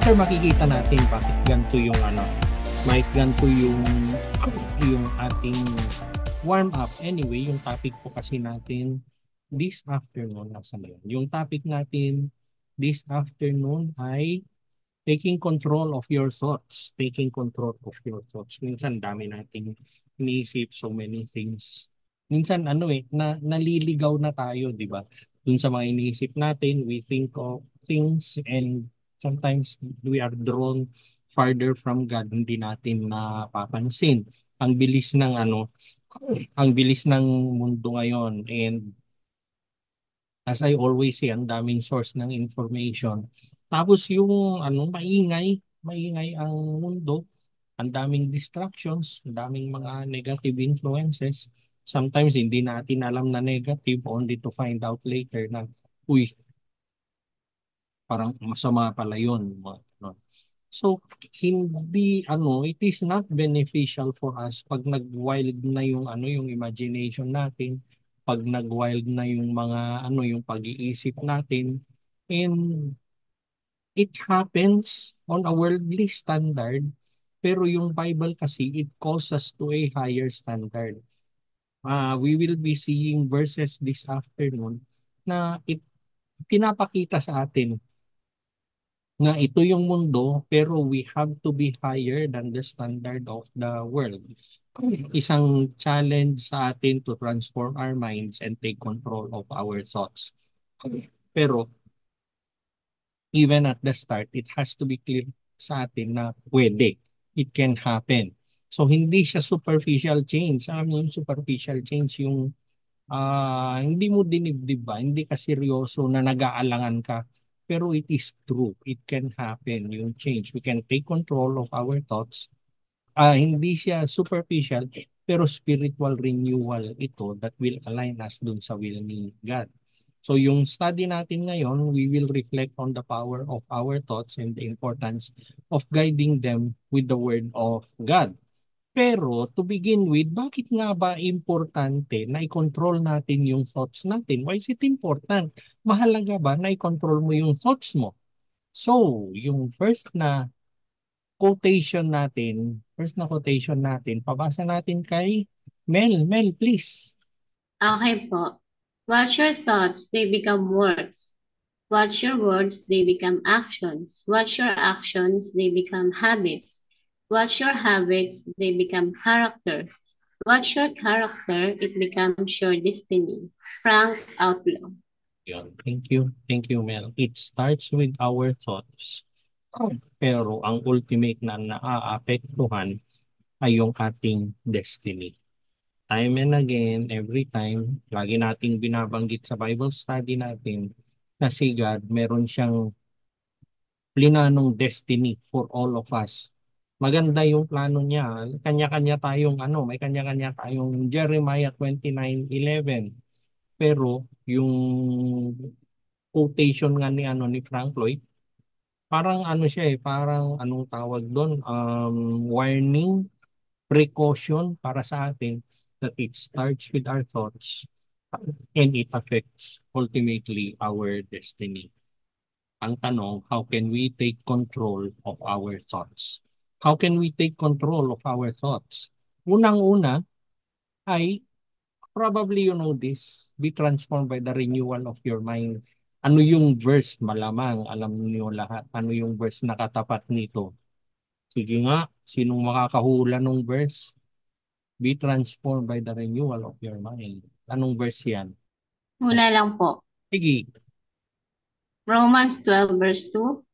later makikita natin bakit ganito yung bakit ganito yung ating warm up. Anyway, yung topic po kasi natin this afternoon, nasa yun? Yung topic natin this afternoon ay taking control of your thoughts. Taking control of your thoughts. Minsan dami nating iniisip, so many things. Minsan naliligaw na tayo, di ba? Dun sa mga iniisip natin, we think of things and sometimes we are drawn farther from God, hindi natin napapansin. Ang bilis ng ang bilis ng mundo ngayon, and as I always say, ang daming source ng information. Tapos yung maingay ang mundo, ang daming distractions, ang daming mga negative influences. Sometimes hindi natin alam na negative, only to find out later na, uy, parang masama pala yun. Ano. So, it is not beneficial for us pag nag-wild na yung imagination natin, pag nag-wild na yung yung pag-iisip natin, and it happens on a worldly standard, pero yung Bible kasi, it calls us to a higher standard. We will be seeing verses this afternoon na pinapakita sa atin na ito yung mundo, pero we have to be higher than the standard of the world. Isang challenge sa atin to transform our minds and take control of our thoughts. Pero even at the start, it has to be clear sa atin na pwede. It can happen. So hindi siya superficial change. Alam mo yung superficial change, yung hindi mo dinibdib ba? Hindi ka seryoso na nag-aalangan ka. Pero it is true. It can happen, yung change. We can take control of our thoughts. Hindi siya superficial, pero spiritual renewal ito that will align us dun sa will ni God. So yung study natin ngayon, we will reflect on the power of our thoughts and the importance of guiding them with the Word of God. Pero to begin with, bakit nga ba importante na i-control natin yung thoughts natin? Why is it important? Mahalaga ba na i-control mo yung thoughts mo? So, yung first na quotation natin, pabasa natin kay Mel. Mel, please. Okay po. Watch your thoughts, they become words. Watch your words, they become actions. Watch your actions, they become habits. Watch your habits, they become character. Watch your character, it becomes your destiny. Frank Outlaw. Yun. Thank you. Thank you, Mel. It starts with our thoughts. Pero ang ultimate na naaapektuhan ay yung ating destiny. Time and again, every time, lagi nating binabanggit sa Bible study natin na si God, meron siyang plinanong destiny for all of us. Maganda yung plano niya. May kanya-kanya tayong Jeremiah 29:11. Pero yung quotation nga ni Frank Lloyd, parang siya parang anong tawag doon, warning, precaution para sa atin that it starts with our thoughts and it affects ultimately our destiny. Ang tanong, how can we take control of our thoughts? How can we take control of our thoughts? Unang-una ay, probably you know this, be transformed by the renewal of your mind. Ano yung verse? Malamang alam niyo lahat. Ano yung verse na katapat nito? Sige nga, sinong makakahula ng verse? Be transformed by the renewal of your mind. Anong verse yan? Hula lang po. Sige, Romans 12 verse 2.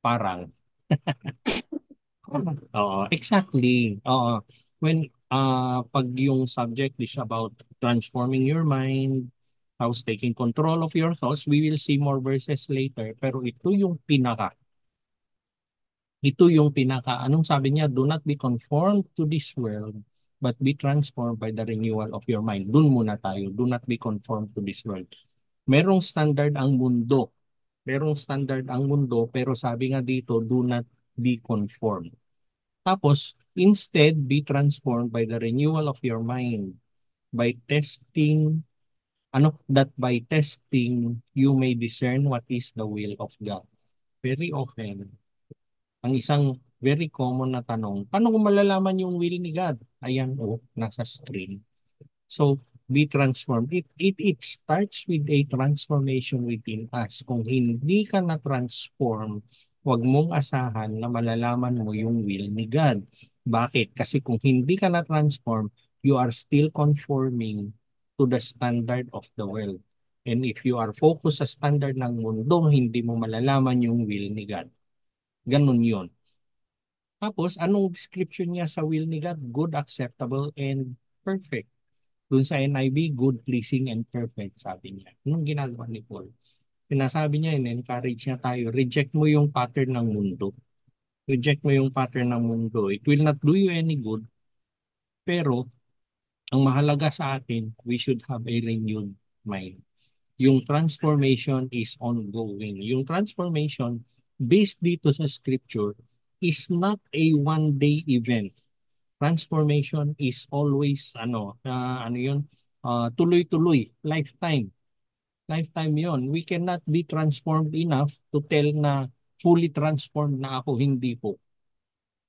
parang. Oo, exactly. Oo. When pag yung subject is about transforming your mind, how's taking control of your thoughts, we will see more verses later. Pero ito yung pinaka, anong sabi niya? Do not be conformed to this world, but be transformed by the renewal of your mind. Dun muna tayo. Do not be conformed to this world. Merong standard ang mundo. Pero sabi nga dito, do not be conformed. Tapos, instead, be transformed by the renewal of your mind. By testing, you may discern what is the will of God. very often, ang isang very common na tanong, paano ko malalaman yung will ni God? Ayan, nasa screen. So, be transformed. It starts with a transformation within us. Kung hindi ka na-transform, huwag mong asahan na malalaman mo yung will ni God. Bakit? Kasi kung hindi ka na-transform, you are still conforming to the standard of the world. And if you are focused sa standard ng mundo, hindi mo malalaman yung will ni God. Ganun yon. Tapos, anong description niya sa will ni God? Good, acceptable, and perfect. Doon sa NIV, good, pleasing, and perfect, sabi niya. Anong ginagawa ni Paul? Sinasabi niya, encourage niya tayo, reject mo yung pattern ng mundo. Reject mo yung pattern ng mundo. It will not do you any good. Pero, ang mahalaga sa atin, we should have a renewed mind. Yung transformation is ongoing. Yung transformation, based dito sa scripture, is not a one-day event. Transformation is always ano yun, tuloy-tuloy, lifetime. Lifetime yon. We cannot be transformed enough to tell na fully transformed na ako, hindi po.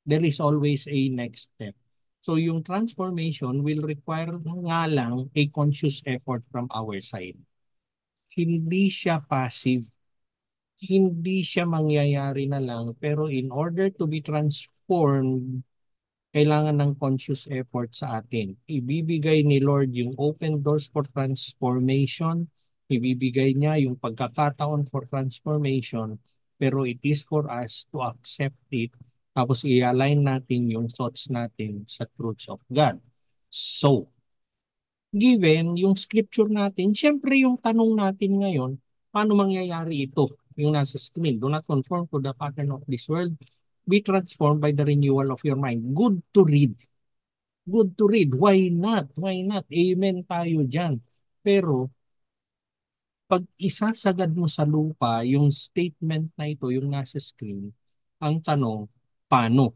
There is always a next step. So yung transformation will require nga lang a conscious effort from our side. Hindi siya passive. Hindi siya mangyayari na lang, pero in order to be transformed, kailangan ng conscious effort sa atin. Ibibigay ni Lord yung open doors for transformation. Ibibigay niya yung pagkakataon for transformation. Pero it is for us to accept it. Tapos i-align natin yung thoughts natin sa truths of God. So, given yung scripture natin, syempre yung tanong natin ngayon, paano mangyayari ito? Yung nasa screen, do not conform to the pattern of this world, be transformed by the renewal of your mind. Good to read. Good to read. Why not? Why not? Amen tayo dyan. Pero, pag isasagad mo sa lupa, yung statement na ito, yung nasa screen, ang tanong, paano?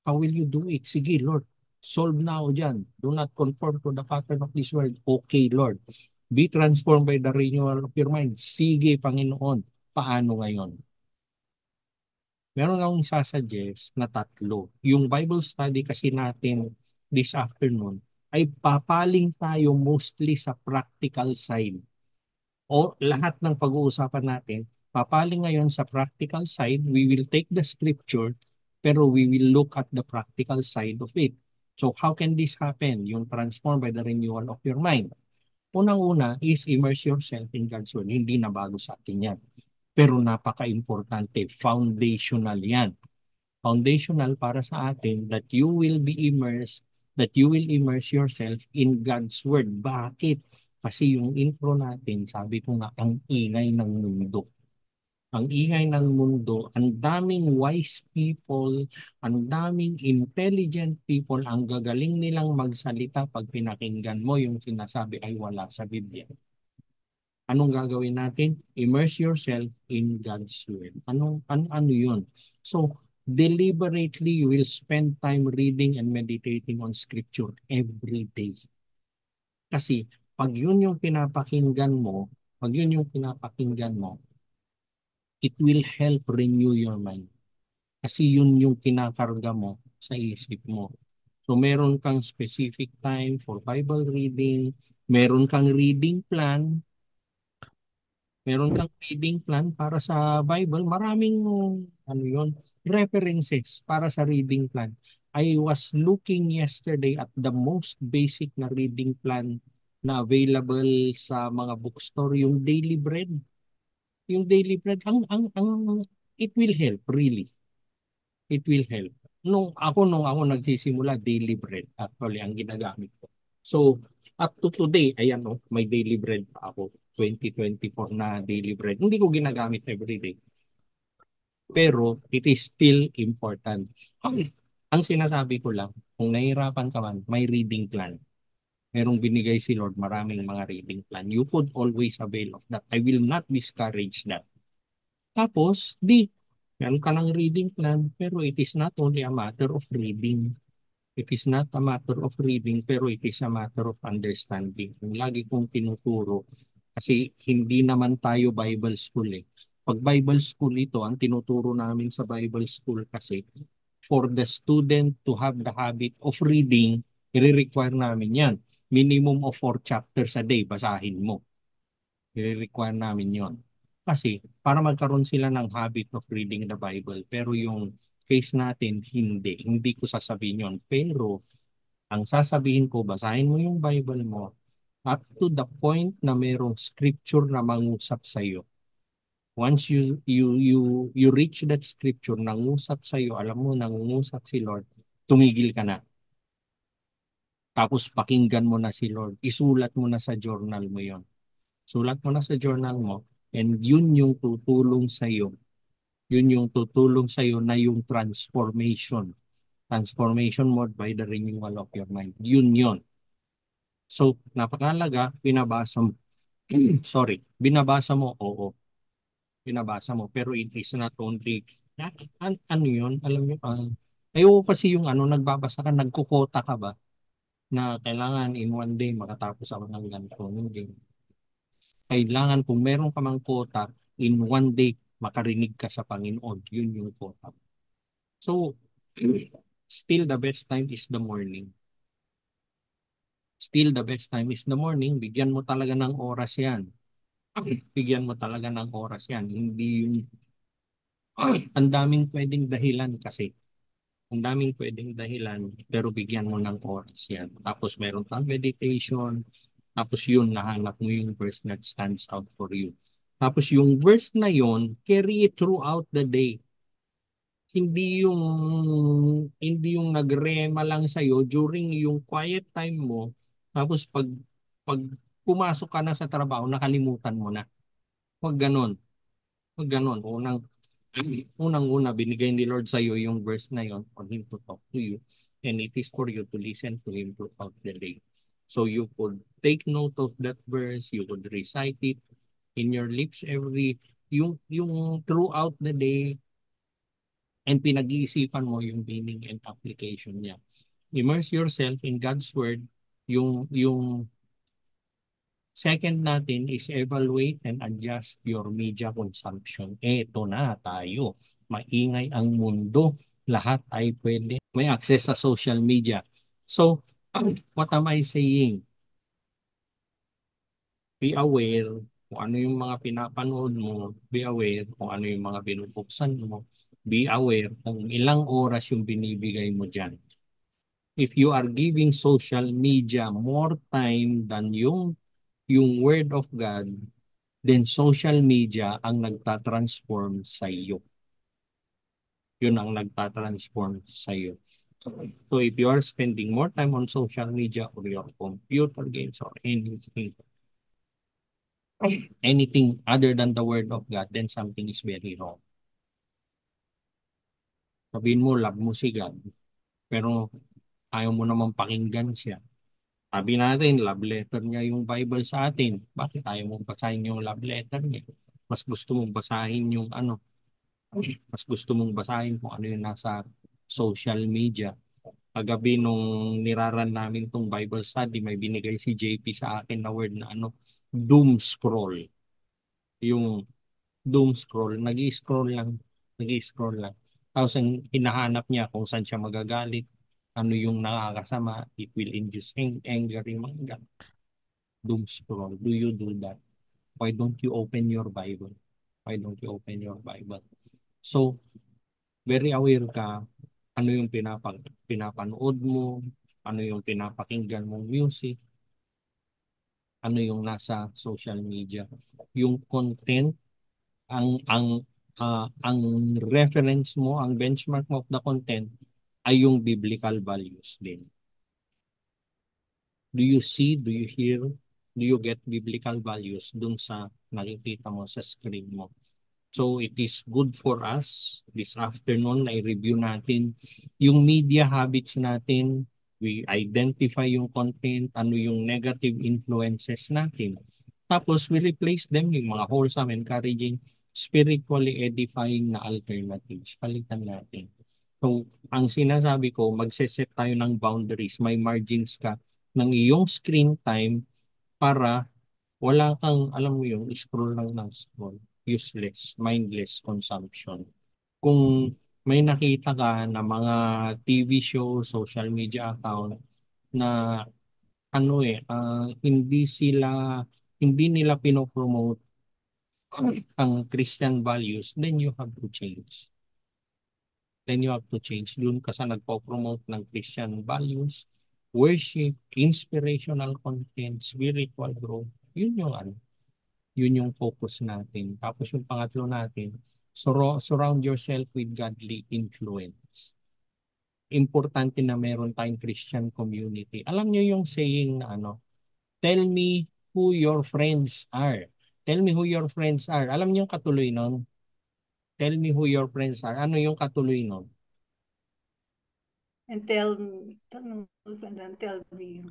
How will you do it? Sige, Lord. Solve na ako dyan. Do not conform to the pattern of this world. Okay, Lord. Be transformed by the renewal of your mind. Sige, Panginoon. Paano ngayon? Meron akong sasuggest na tatlo. Yung Bible study kasi natin this afternoon ay papaling tayo mostly sa practical side. O lahat ng pag-uusapan natin, papaling ngayon sa practical side. We will take the scripture, pero we will look at the practical side of it. So how can this happen? Yung transformed by the renewal of your mind. Unang-una is immerse yourself in God's Word. Hindi na bago sa atin yan. Pero napaka-importante, foundational yan. Foundational para sa atin that you will be immersed, that you will immerse yourself in God's Word. Bakit? Kasi yung intro natin, sabi ko nga, ang ingay ng mundo. Ang ingay ng mundo, ang daming wise people, ang daming intelligent people, ang gagaling nilang magsalita pag pinakinggan mo yung sinasabi ay wala sa Biblia. Anong gagawin natin? Immerse yourself in God's Word. Ano yun? So, deliberately, you will spend time reading and meditating on Scripture every day. Kasi, pag yun yung pinapakinggan mo, it will help renew your mind. Kasi yun yung kinakarga mo sa isip mo. So, meron kang specific time for Bible reading, meron kang reading plan, para sa Bible. Maraming references para sa reading plan. I was looking yesterday at the most basic na reading plan na available sa mga bookstore, yung Daily Bread. Yung Daily Bread, it will help, really. It will help. Nung ako nagsisimula, Daily Bread actually ang ginagamit ko. So, up to today, ayan may Daily Bread pa ako. 2024 na Daily Bread. Hindi ko ginagamit everyday. Pero it is still important. Ang sinasabi ko lang, kung nahihirapan ka man, may reading plan. Merong binigay si Lord, maraming mga reading plan. You could always avail of that. I will not discourage that. Tapos, meron ka ng reading plan, pero it is not only a matter of reading. It is not a matter of reading, pero it is a matter of understanding. Yung lagi kong tinuturo, kasi hindi naman tayo Bible school eh. Pag Bible school ito, ang tinuturo namin sa Bible school kasi, for the student to have the habit of reading, i-require namin yan. Minimum of 4 chapters a day, basahin mo. I-require namin yon. Kasi para magkaroon sila ng habit of reading the Bible. Pero yung case natin, hindi. Hindi ko sasabihin yon. Pero ang sasabihin ko, basahin mo yung Bible mo up to the point na mayroong scripture na mangusap sa iyo. Once you reach that scripture, nangusap sa iyo, alam mo nangungusap si Lord, tumigil ka na. Tapos pakinggan mo na si Lord. Isulat mo na sa journal mo yon. Sulat mo na sa journal mo, and yun yung tutulong sa iyo. Yun yung tutulong sa iyo na yung transformation. Transformation mode by the renewal of your mind. Yun yun. So, napakalaga, binabasa mo. Sorry, binabasa mo, oo. Binabasa mo, pero it is not only, ano yun, alam nyo, ayoko kasi yung nagbabasa ka, nagkukota ka ba, na kailangan in one day makatapos ako ng ganito. Hindi. Kailangan kung meron ka mang quota, in one day, makarinig ka sa Panginoon. Yun yung quota. So, still the best time is the morning. Still the best time is the morning. Bigyan mo talaga ng oras yan. Bigyan mo talaga ng oras yan. Hindi yung, ang daming pwedeng dahilan kasi. Ang daming pwedeng dahilan, pero bigyan mo ng oras yan. Tapos meron kang meditation, tapos yun, nahanap mo yung verse that stands out for you. Tapos yung verse na yun, carry it throughout the day. Hindi yung nagrema lang sa'yo during yung quiet time mo, tapos pag pumasok ka na sa trabaho, nakalimutan mo na. Huwag ganon. Huwag ganon. Unang-una, binigay ni Lord sa'yo yung verse na yon for Him to talk to you. And it is for you to listen to Him throughout the day. So you could take note of that verse, you could recite it in your lips yung throughout the day, and pinag-iisipan mo yung meaning and application niya. Immerse yourself in God's Word. Yung second natin is evaluate and adjust your media consumption. Eto na tayo. Maingay ang mundo. Lahat ay pwede. May access sa social media. So, what am I saying? Be aware kung ano yung mga pinapanood mo. Be aware kung ano yung mga binubuksan mo. Be aware kung ilang oras yung binibigay mo dyan. If you are giving social media more time than yung Word of God, then social media ang nagtatransform sa iyo. Yun ang nagtatransform sa iyo. So if you are spending more time on social media or your computer games or anything other than the Word of God, then something is very wrong. Sabihin mo, love mo si God, pero ayaw mo naman pakinggan siya. Sabi natin, love letter niya yung Bible sa atin. Bakit ayaw mong basahin yung love letter niya? Mas gusto mong basahin mas gusto mong basahin kung ano yung nasa social media. Kagabi nung niraran namin tong Bible study, may binigay si JP sa akin na word na doom scroll. Yung doom scroll, nag-i-scroll lang, nag-i-scroll lang. Tapos ang hinahanap niya kung saan siya magagalit, ano yung nakakasama, it will induce anger, yung mga doom scroll. Do you do that? Why don't you open your Bible? Why don't you open your Bible? So, very aware ka ano yung pinapanood mo, ano yung pinapakinggan mong music, ano yung nasa social media. Yung content, ang reference mo, ang benchmark mo of the content ay yung biblical values din. Do you see, do you hear, do you get biblical values dun sa nakikita mo sa screen mo? So it is good for us this afternoon na i-review natin yung media habits natin. We identify yung content, ano yung negative influences natin. Tapos we replace them yung mga wholesome, encouraging, spiritually edifying na alternatives. Palitan natin. So ang sinasabi ko, magse-set tayo ng boundaries, may margins ka ng iyong screen time para wala kang, alam mo yung scroll lang ng scroll. useless, mindless consumption. Kung may nakita ka na mga TV show, social media account na hindi nila pinopromote ang Christian values, then you have to change. Doon ka sa nagpo-promote ng Christian values, worship, inspirational content, spiritual growth. Yun yung focus natin. Tapos yung pangatlo natin, surround yourself with godly influence. Importante na meron tayong Christian community. Alam niyo yung saying na tell me who your friends are. Tell me who your friends are. Alam niyo yung katuloy nun? Tell me who your friends are. Ano yung katuloy nun? And tell me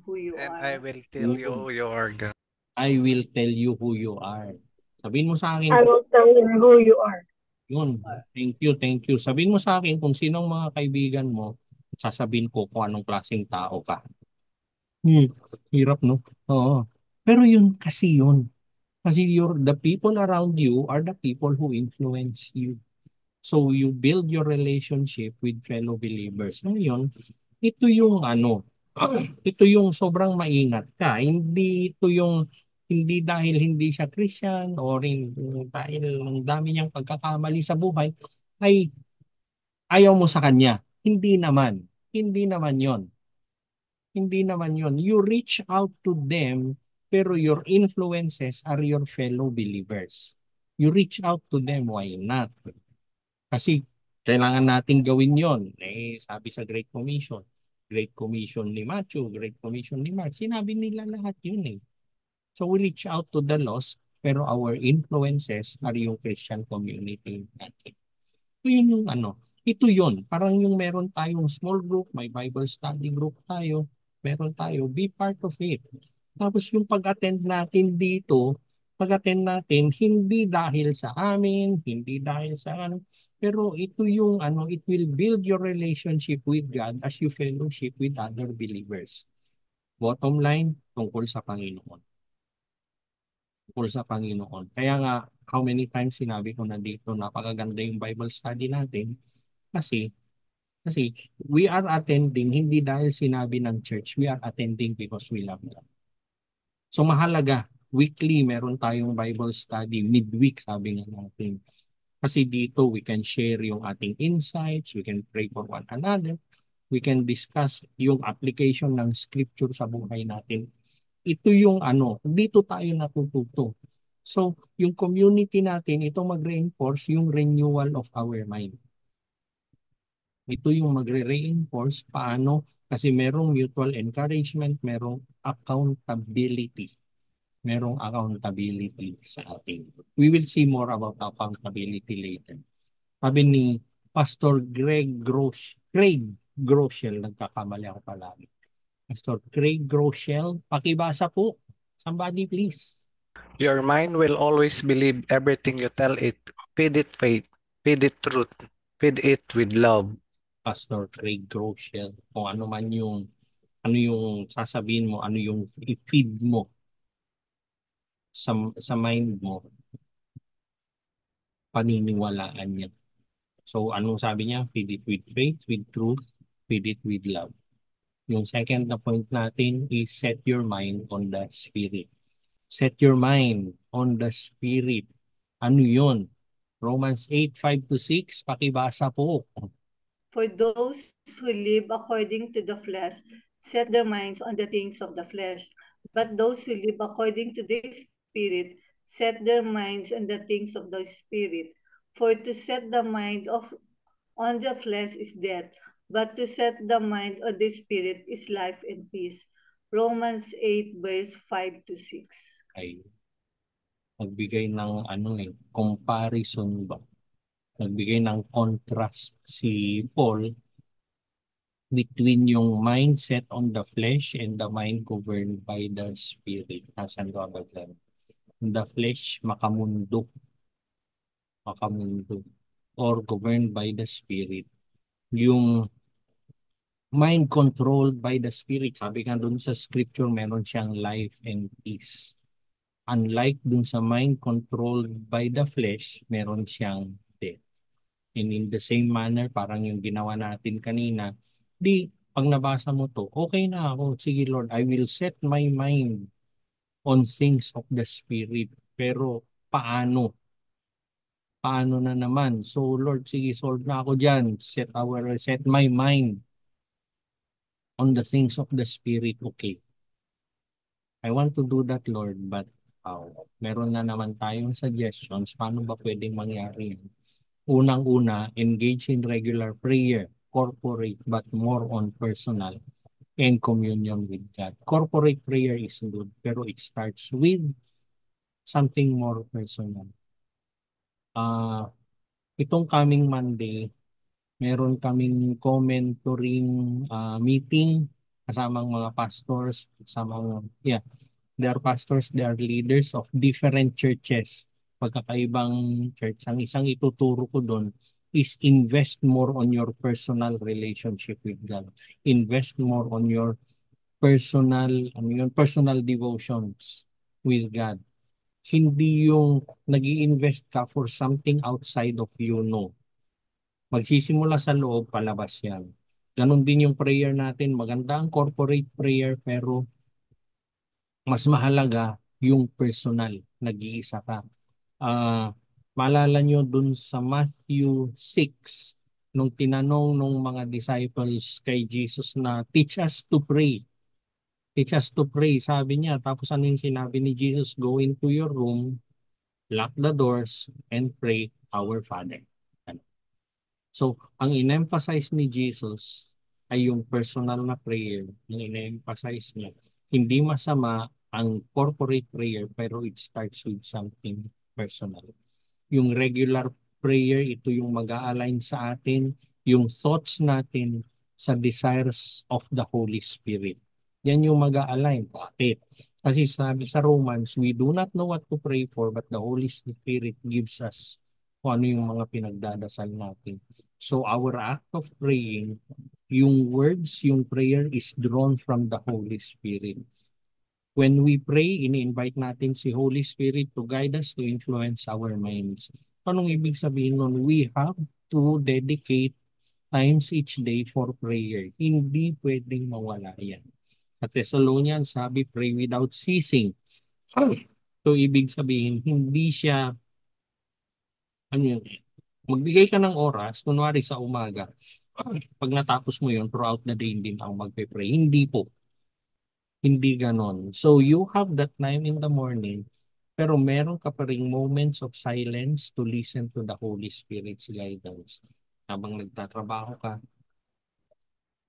who you And are. I will tell you who you are. I will tell you who you are. Sabihin mo sa akin. I will tell you who you are. Yun. Thank you. Sabihin mo sa akin kung sinong mga kaibigan mo, sasabihin ko kung anong klaseng tao ka. Hirap, no? Oo. Pero yun. Kasi the people around you are the people who influence you. So you build your relationship with fellow believers. Ngayon, ito yung ito yung sobrang maingat ka. Hindi dahil hindi siya Christian or dahil ang dami niyang pagkakamali sa buhay, ay ayaw mo sa kanya. Hindi naman. Hindi naman yon. You reach out to them, pero your influences are your fellow believers. You reach out to them, why not? Kasi kailangan natin gawin yon. Sabi sa Great Commission ni Matthew, Great Commission ni Mark, sinabi nila lahat yun eh. So we reach out to the lost, pero our influences are yung Christian community natin. So yun yung ito yun. Parang yung meron tayong small group, may Bible study group tayo, meron tayo, be part of it. Tapos yung pag-attend natin dito, hindi dahil sa amin, hindi dahil sa pero ito yung it will build your relationship with God as you fellowship with other believers. Bottom line, tungkol sa Panginoon. Kaya nga, how many times sinabi ko na dito, napakaganda yung Bible study natin kasi we are attending hindi dahil sinabi ng church, we are attending because we love God. So mahalaga, weekly meron tayong Bible study, midweek sabi nga natin. Kasi dito we can share yung ating insights, we can pray for one another, we can discuss yung application ng scripture sa buhay natin. Ito yung dito tayo natututo. So yung community natin, ito mag-reinforce yung renewal of our mind. Ito yung magre-reinforce paano kasi merong mutual encouragement, merong accountability. Sa atin. We will see more about accountability later. Sabi ni Pastor Craig Groeschel, nagkakamali ako palagi. Pastor Craig Groeschel, pakibasa po. Somebody please. Your mind will always believe everything you tell it. Feed it faith, feed it truth, feed it with love. Pastor Craig Groeschel, kung ano yung sasabihin mo, ano yung i-feed mo sa mind mo, paniniwalaan niya. So, anong sabi niya? Feed it with faith, with truth, feed it with love. Yung second na point natin is set your mind on the Spirit. Set your mind on the Spirit. Ano yun? Romans 8:5-6, pakibasa po. For those who live according to the flesh set their minds on the things of the flesh, but those who live according to the Spirit set their minds on the things of the Spirit. For to set the mind on the flesh is death, but to set the mind on the Spirit is life and peace. Romans 8:5-6. Ay, nagbigay ng comparison ba? Nagbigay ng contrast si Paul between yung mindset on the flesh and the mind governed by the Spirit. Nasaan ko ba dyan? The flesh, makamundo, or governed by the Spirit. Yung mind controlled by the Spirit, sabi nga dun sa scripture, meron siyang life and peace. Unlike dun sa mind controlled by the flesh, meron siyang death. And in the same manner, parang yung ginawa natin kanina, pag nabasa mo to, okay na ako. Sige Lord, I will set my mind on things of the Spirit. Pero paano? Paano na naman? So Lord, sige, solve na ako dyan. Set my mind on the things of the Spirit. Okay. I want to do that, Lord, but meron na naman tayong suggestions. Paano ba pwedeng mangyari yan? Unang-una, engage in regular prayer, corporate, but more on personal and communion with God. Corporate prayer is good, pero it starts with something more personal. Itong coming Monday, meron kaming co-mentoring meeting kasamang mga pastors, they are pastors, they are leaders of different churches, pagkakaibang church. Ang isang ituturo ko doon is invest more on your personal relationship with God. Invest more on your personal devotions with God. Hindi yung nag-i-invest ka for something outside of you, no. Magsisimula sa loob, palabas yan. Ganon din yung prayer natin. Maganda ang corporate prayer, pero mas mahalaga yung personal. Nag-iisa ka. Maalala nyo dun sa Matthew 6, nung tinanong nung mga disciples kay Jesus na, teach us to pray. Teach us to pray, sabi niya. Tapos ano yung sinabi ni Jesus? Go into your room, lock the doors, and pray, our Father. So, ang in-emphasize ni Jesus ay yung personal na prayer. Yung in-emphasize niya. Hindi masama ang corporate prayer, pero it starts with something personal. Yung regular prayer, ito yung mag-a-align sa atin, yung thoughts natin sa desires of the Holy Spirit. Yan yung mag-a-align. Bakit? Kasi sabi sa Romans, we do not know what to pray for, but the Holy Spirit gives us kung ano yung mga pinagdadasal natin. So our act of praying, yung words, yung prayer is drawn from the Holy Spirit. When we pray, ini-invite natin si Holy Spirit to guide us, to influence our minds. Anong ibig sabihin nun? We have to dedicate times each day for prayer. Hindi pwedeng mawala yan. At Thessalonians, sabi, pray without ceasing. So, ibig sabihin, hindi siya, magbigay ka ng oras, kunwari sa umaga, pag natapos mo yun, throughout the day, hindi na ako magpe-pray. Hindi po. Hindi ganon. So, you have that time in the morning, pero meron ka pa ring moments of silence to listen to the Holy Spirit's guidance. Habang nagtatrabaho ka,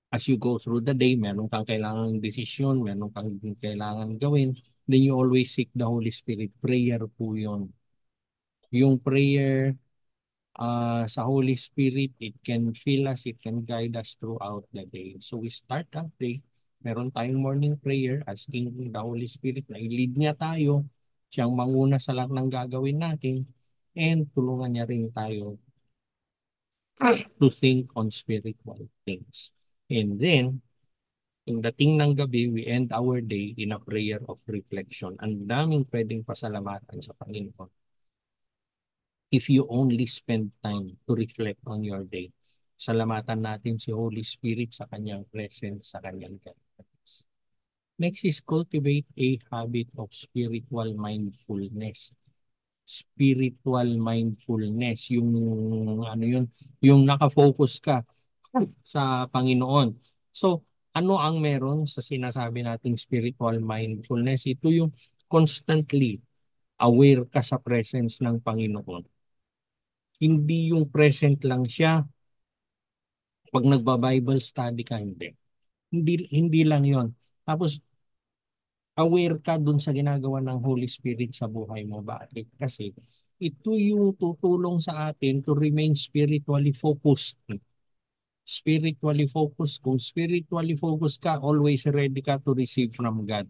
as you go through the day, meron kang kailangang desisyon, meron kang kailangan gawin, then you always seek the Holy Spirit. Prayer po yun. Yung prayer sa Holy Spirit, it can fill us, it can guide us throughout the day. So we start our day, meron tayong morning prayer, asking the Holy Spirit na i-lead niya tayo, siyang manguna sa lahat ng gagawin natin, and tulungan niya rin tayo to think on spiritual things. And then, yung dating ng gabi, we end our day in a prayer of reflection. Ang daming pwedeng pasalamatan sa Panginoon. If you only spend time to reflect on your day, salamatan natin si Holy Spirit sa kanyang presence, sa kanyang guidance. Next is cultivate a habit of spiritual mindfulness. Spiritual mindfulness, yung yung nakafocus ka sa Panginoon. So, ano ang meron sa sinasabi nating spiritual mindfulness? Ito yung constantly aware ka sa presence ng Panginoon. Hindi yung present lang siya pag nagba-Bible study ka, hindi. Hindi lang yon. Tapos, aware ka dun sa ginagawa ng Holy Spirit sa buhay mo. Bakit? Kasi ito yung tutulong sa atin to remain spiritually focused. Spiritually focused. Kung spiritually focused ka, always ready ka to receive from God.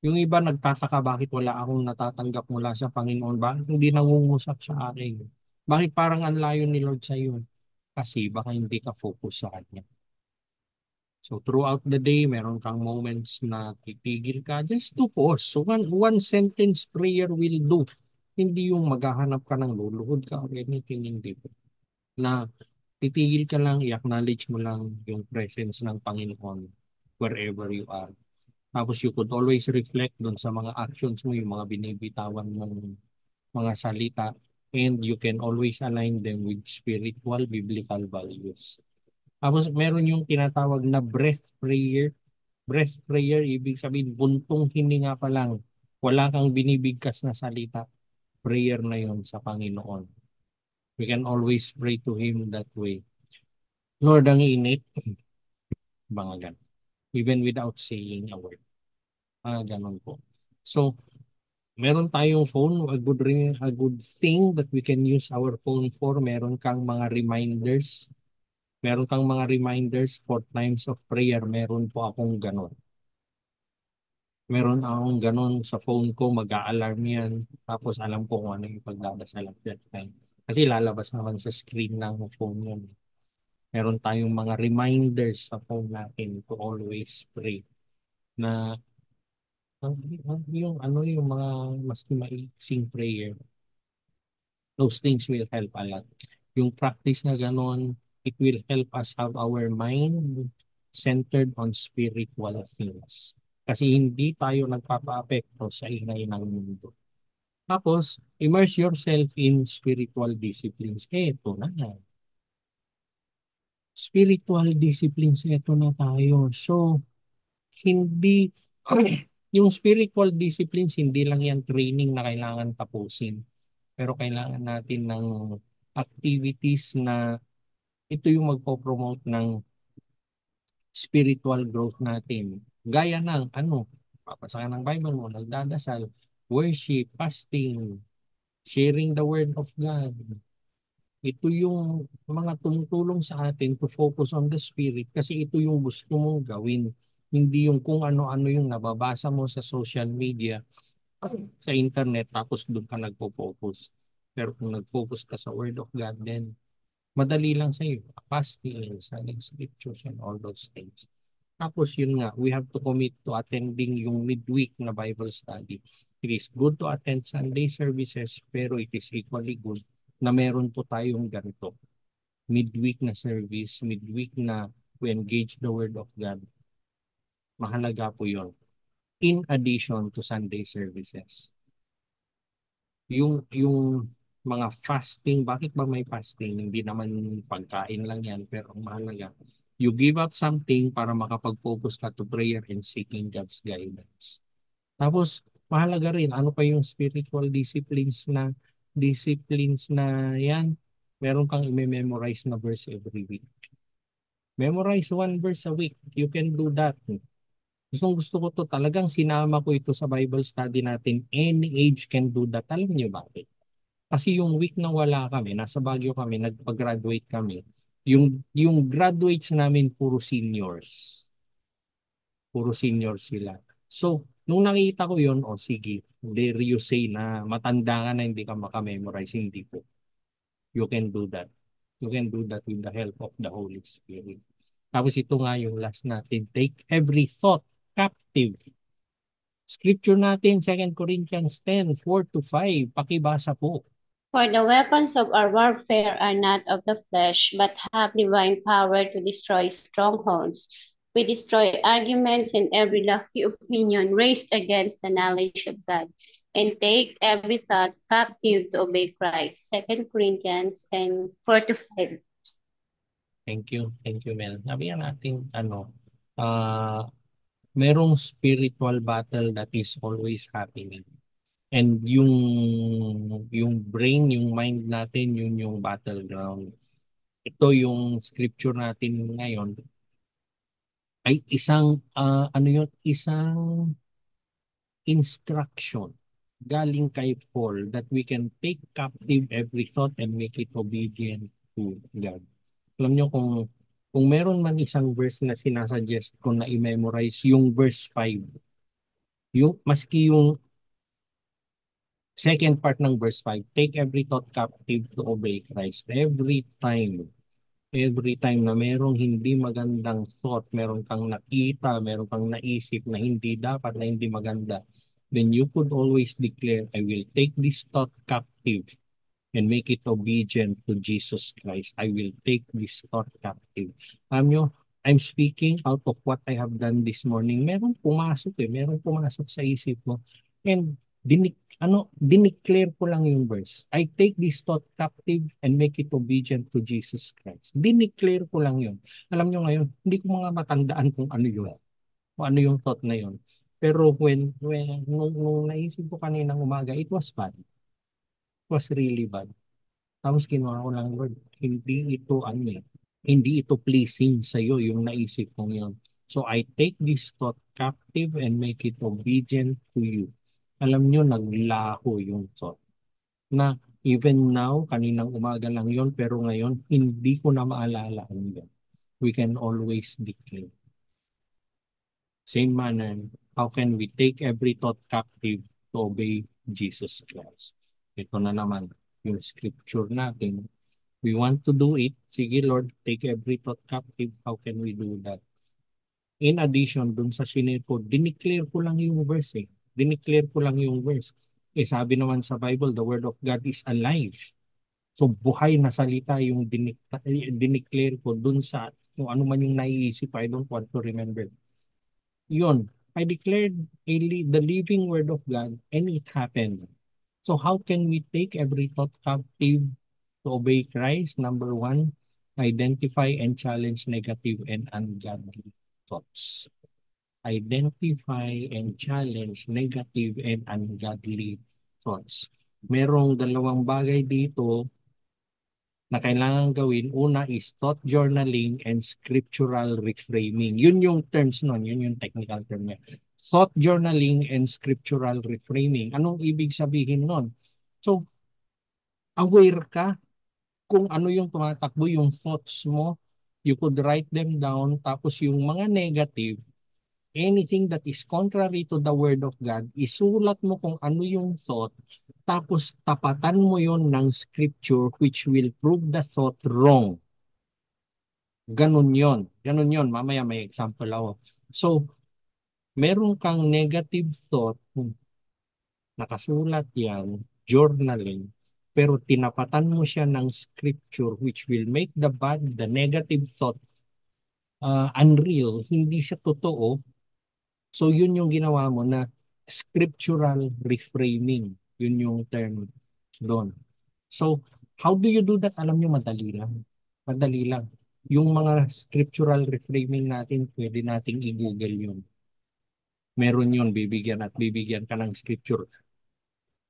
Yung iba nagtataka bakit wala akong natatanggap mula sa Panginoon. Bakit hindi nangungusap sa akin? Bakit parang ang layo ni Lord sa iyo? Kasi baka hindi ka focus sa Kanya. So throughout the day, meron kang moments na titigil ka. Just to pause. So one sentence prayer will do. Hindi yung maghahanap ka ng luluhod ka or anything, hindi po. Na titigil ka lang, i-acknowledge mo lang yung presence ng Panginoon wherever you are. Tapos you could always reflect doon sa mga actions mo, yung mga binibitawan mong mga salita, and you can always align them with spiritual, biblical values. Tapos meron yung tinatawag na breath prayer. Breath prayer, ibig sabihin, buntong hininga pa lang. Wala kang binibigkas na salita. Prayer na yon sa Panginoon. We can always pray to Him that way. Lord, ang init. Mga ganun. Even without saying a word. Ganun po. So, meron tayong phone, a good thing that we can use our phone for. Meron kang mga reminders. Meron kang mga reminders for times of prayer. Meron po akong ganon. Meron akong ganon sa phone ko, mag-a-alarm yan. Tapos alam ko kung ano yung pagdadasal at that time. Kasi lalabas naman sa screen ng phone yun. Meron tayong mga reminders sa phone natin to always pray. Na yung mga mas maiksing prayer, those things will help a lot. Yung practice na ganon, it will help us have our mind centered on spiritual things. Kasi hindi tayo nagpapa-apekto sa ingay ng mundo. Tapos, immerse yourself in spiritual disciplines. Ito na. Spiritual disciplines, ito na tayo. So, hindi, yung spiritual disciplines, hindi lang yan training na kailangan tapusin. Pero kailangan natin ng activities na ito yung magpo-promote ng spiritual growth natin. Gaya ng papasa ka ng Bible mo, nagdadasal, worship, fasting, sharing the word of God. Ito yung mga tumutulong sa atin to focus on the spirit kasi ito yung gusto mong gawin. Hindi yung kung ano-ano yung nababasa mo sa social media, sa internet, tapos doon ka nagpo-focus. Pero kung nag-focus ka sa word of God, then madali lang sa'yo. Fasting, studying scriptures, and all those things. Tapos yun nga, we have to commit to attending yung midweek na Bible study. It is good to attend Sunday services, pero it is equally good na meron po tayong ganito. Midweek na service, midweek na we engage the Word of God. Mahalaga po yun. In addition to Sunday services. Yung mga fasting, bakit ba may fasting? Hindi naman pagkain lang yan, pero ang mahalaga, you give up something para makapag-focus ka to prayer and seeking God's guidance. Tapos, mahalaga rin, ano pa yung spiritual disciplines na yan? Meron kang i-memorize na verse every week. Memorize one verse a week. You can do that. Gusto ko to, talagang sinama ko ito sa Bible study natin. Any age can do that. Alam niyo bakit? Kasi yung week na wala kami, nasa Baguio kami, nagpag-graduate kami. Yung graduates namin puro seniors. Puro seniors sila. So, nung nakita ko yun, sige, dare you say na matanda ka na hindi ka makamemorize, hindi po. You can do that. You can do that with the help of the Holy Spirit. Tapos ito nga yung last natin, take every thought captive. Scripture natin, 2 Corinthians 10:4-5. Pakibasa po. For the weapons of our warfare are not of the flesh, but have divine power to destroy strongholds. We destroy arguments and every lofty opinion raised against the knowledge of God, and take every thought captive to obey Christ. 2 Corinthians 10:4-5. Thank you, Mel. Sabihan natin, merong spiritual battle that is always happening. And yung brain, yung mind natin, yun yung battleground. Ito yung scripture natin ngayon ay isang isang instruction galing kay Paul that we can take captive every thought and make it obedient to God. Alam nyo, kung meron man isang verse na sinasuggest ko na i-memorize yung verse 5, maski yung second part ng verse 5, take every thought captive to obey Christ. Every time Every time na merong hindi magandang thought, meron kang nakita, meron kang naisip na hindi dapat, na hindi maganda, then you could always declare, I will take this thought captive and make it obedient to Jesus Christ. I will take this thought captive. Alam nyo, I'm speaking out of what I have done this morning. Merong pumasok sa isip mo. And dineclare ko lang yung verse. I take this thought captive and make it obedient to Jesus Christ. Dineclare ko lang yun. Alam nyo ngayon, hindi ko mga matandaan kung ano yun. Kung ano yung thought na yun. Pero nung naisip ko kaninang umaga, it was bad. It was really bad. Tapos kinuha ko lang, Lord, hindi ito pleasing sa iyo yung naisip kong yun. So I take this thought captive and make it obedient to you. Alam nyo, naglaho yung thought. Na even now, kaninang umaga lang yun, pero ngayon, hindi ko na maalala ano yun. We can always declare. Same manner, how can we take every thought captive to obey Jesus Christ? Ito na naman yung scripture natin. We want to do it. Sige Lord, take every thought captive. How can we do that? In addition, dun sa sinare ko, dineclare ko lang yung verse eh. Dineclare ko lang yung verse. Eh sabi naman sa Bible, the word of God is alive. So buhay na salita yung dineclare ko dun sa kung ano man yung naiisip. I don't want to remember. Yun, I declared the living word of God and it happened. So how can we take every thought captive to obey Christ? Number one, identify and challenge negative and ungodly thoughts. Identify and challenge negative and ungodly thoughts. Merong dalawang bagay dito na kailangan gawin. Una is thought journaling and scriptural reframing. Yun yung terms nun, yun yung technical term niya. Thought journaling and scriptural reframing. Anong ibig sabihin nun? So, aware ka kung ano yung tumatakbo, yung thoughts mo. You could write them down. Tapos yung mga negative, anything that is contrary to the word of God, isulat mo kung ano yung thought. Tapos tapatan mo yon ng scripture which will prove the thought wrong. Ganun yon. Ganun yon. Mamaya may example ako. So, meron kang negative thought, nakasulat yan, journaling, pero tinapatan mo siya ng scripture which will make the negative thought unreal, hindi siya totoo. So yun yung ginawa mo na scriptural reframing. Yun yung term doon. So how do you do that? Alam nyo, madali lang. Madali lang. Yung mga scriptural reframing natin, pwede nating i-google yun. Meron yun, bibigyan ka ng scripture.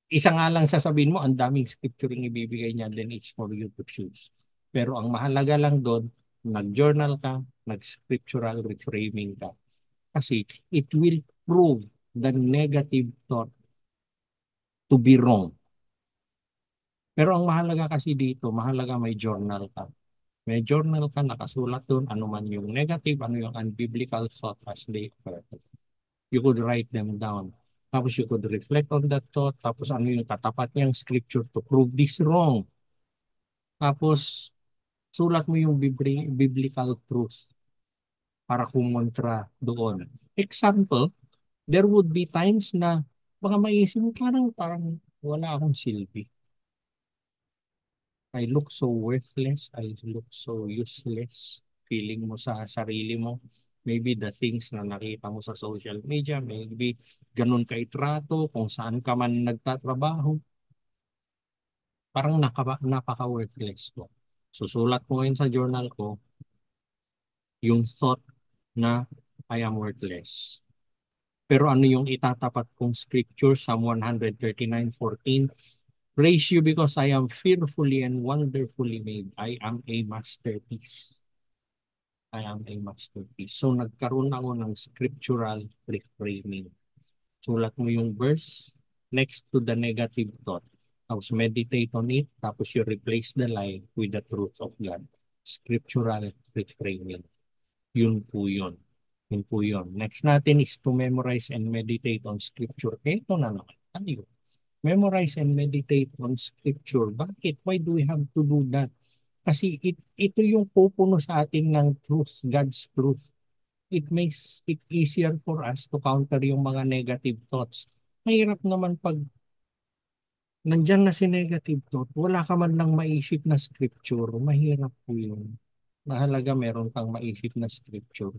Isa nga lang sasabihin mo, ang daming scripture yung ibibigay niya, then it's for you to choose. Pero ang mahalaga lang doon, nag-journal ka, nag-scriptural reframing ka. Kasi it will prove the negative thought to be wrong. Pero ang mahalaga kasi dito, mahalaga may journal ka. May journal ka, nakasulat doon, ano man yung negative, ano yung unbiblical thought as they occur. You could write them down. Tapos you could reflect on that thought. Tapos ano yung katapat niyang scripture to prove this wrong. Tapos sulat mo yung biblical truth para kumontra doon. Example, there would be times na baka maisip mo parang wala akong silbi. I look so worthless. I look so useless. Feeling mo sa sarili mo. Maybe the things na nakita mo sa social media, maybe ganun ka itrato, kung saan ka man nagtatrabaho. Parang napaka-worthless ko. Susulat ko ngayon sa journal ko yung thought na I am worthless. Pero ano yung itatapat kong scripture? Psalm 139:14. Praise you because I am fearfully and wonderfully made. I am a masterpiece. I am a masterpiece. So nagkaroon ako ng scriptural reframing. Sulat mo yung verse next to the negative thought. Tapos meditate on it. Tapos you replace the lie with the truth of God. Scriptural reframing. Yun po yun. Yun po yun. Next natin is to memorize and meditate on scripture. Ito na naman. Ano yun? Memorize and meditate on scripture. Bakit? Why do we have to do that? Kasi ito yung pupuno sa atin ng truth, God's truth. It makes it easier for us to counter yung mga negative thoughts. Mahirap naman pag nandyan na si negative thought, wala ka man lang maisip na scripture. Mahirap po yun. Mahalaga meron kang maisip na scripture.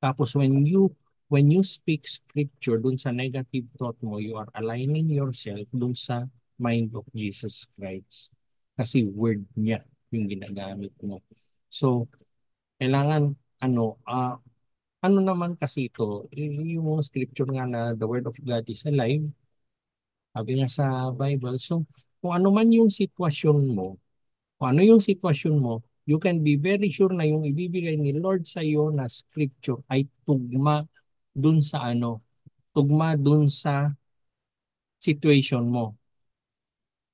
Tapos when you speak scripture dun sa negative thought mo, you are aligning yourself dun sa mind of Jesus Christ. Kasi word niya yung ginagamit mo. So, kailangan ano naman kasi ito, yung scripture nga na the word of God is alive, sabi nga sa Bible. So, kung ano man yung sitwasyon mo, kung ano yung sitwasyon mo, you can be very sure na yung ibibigay ni Lord sa iyo na scripture ay tugma dun sa situation mo.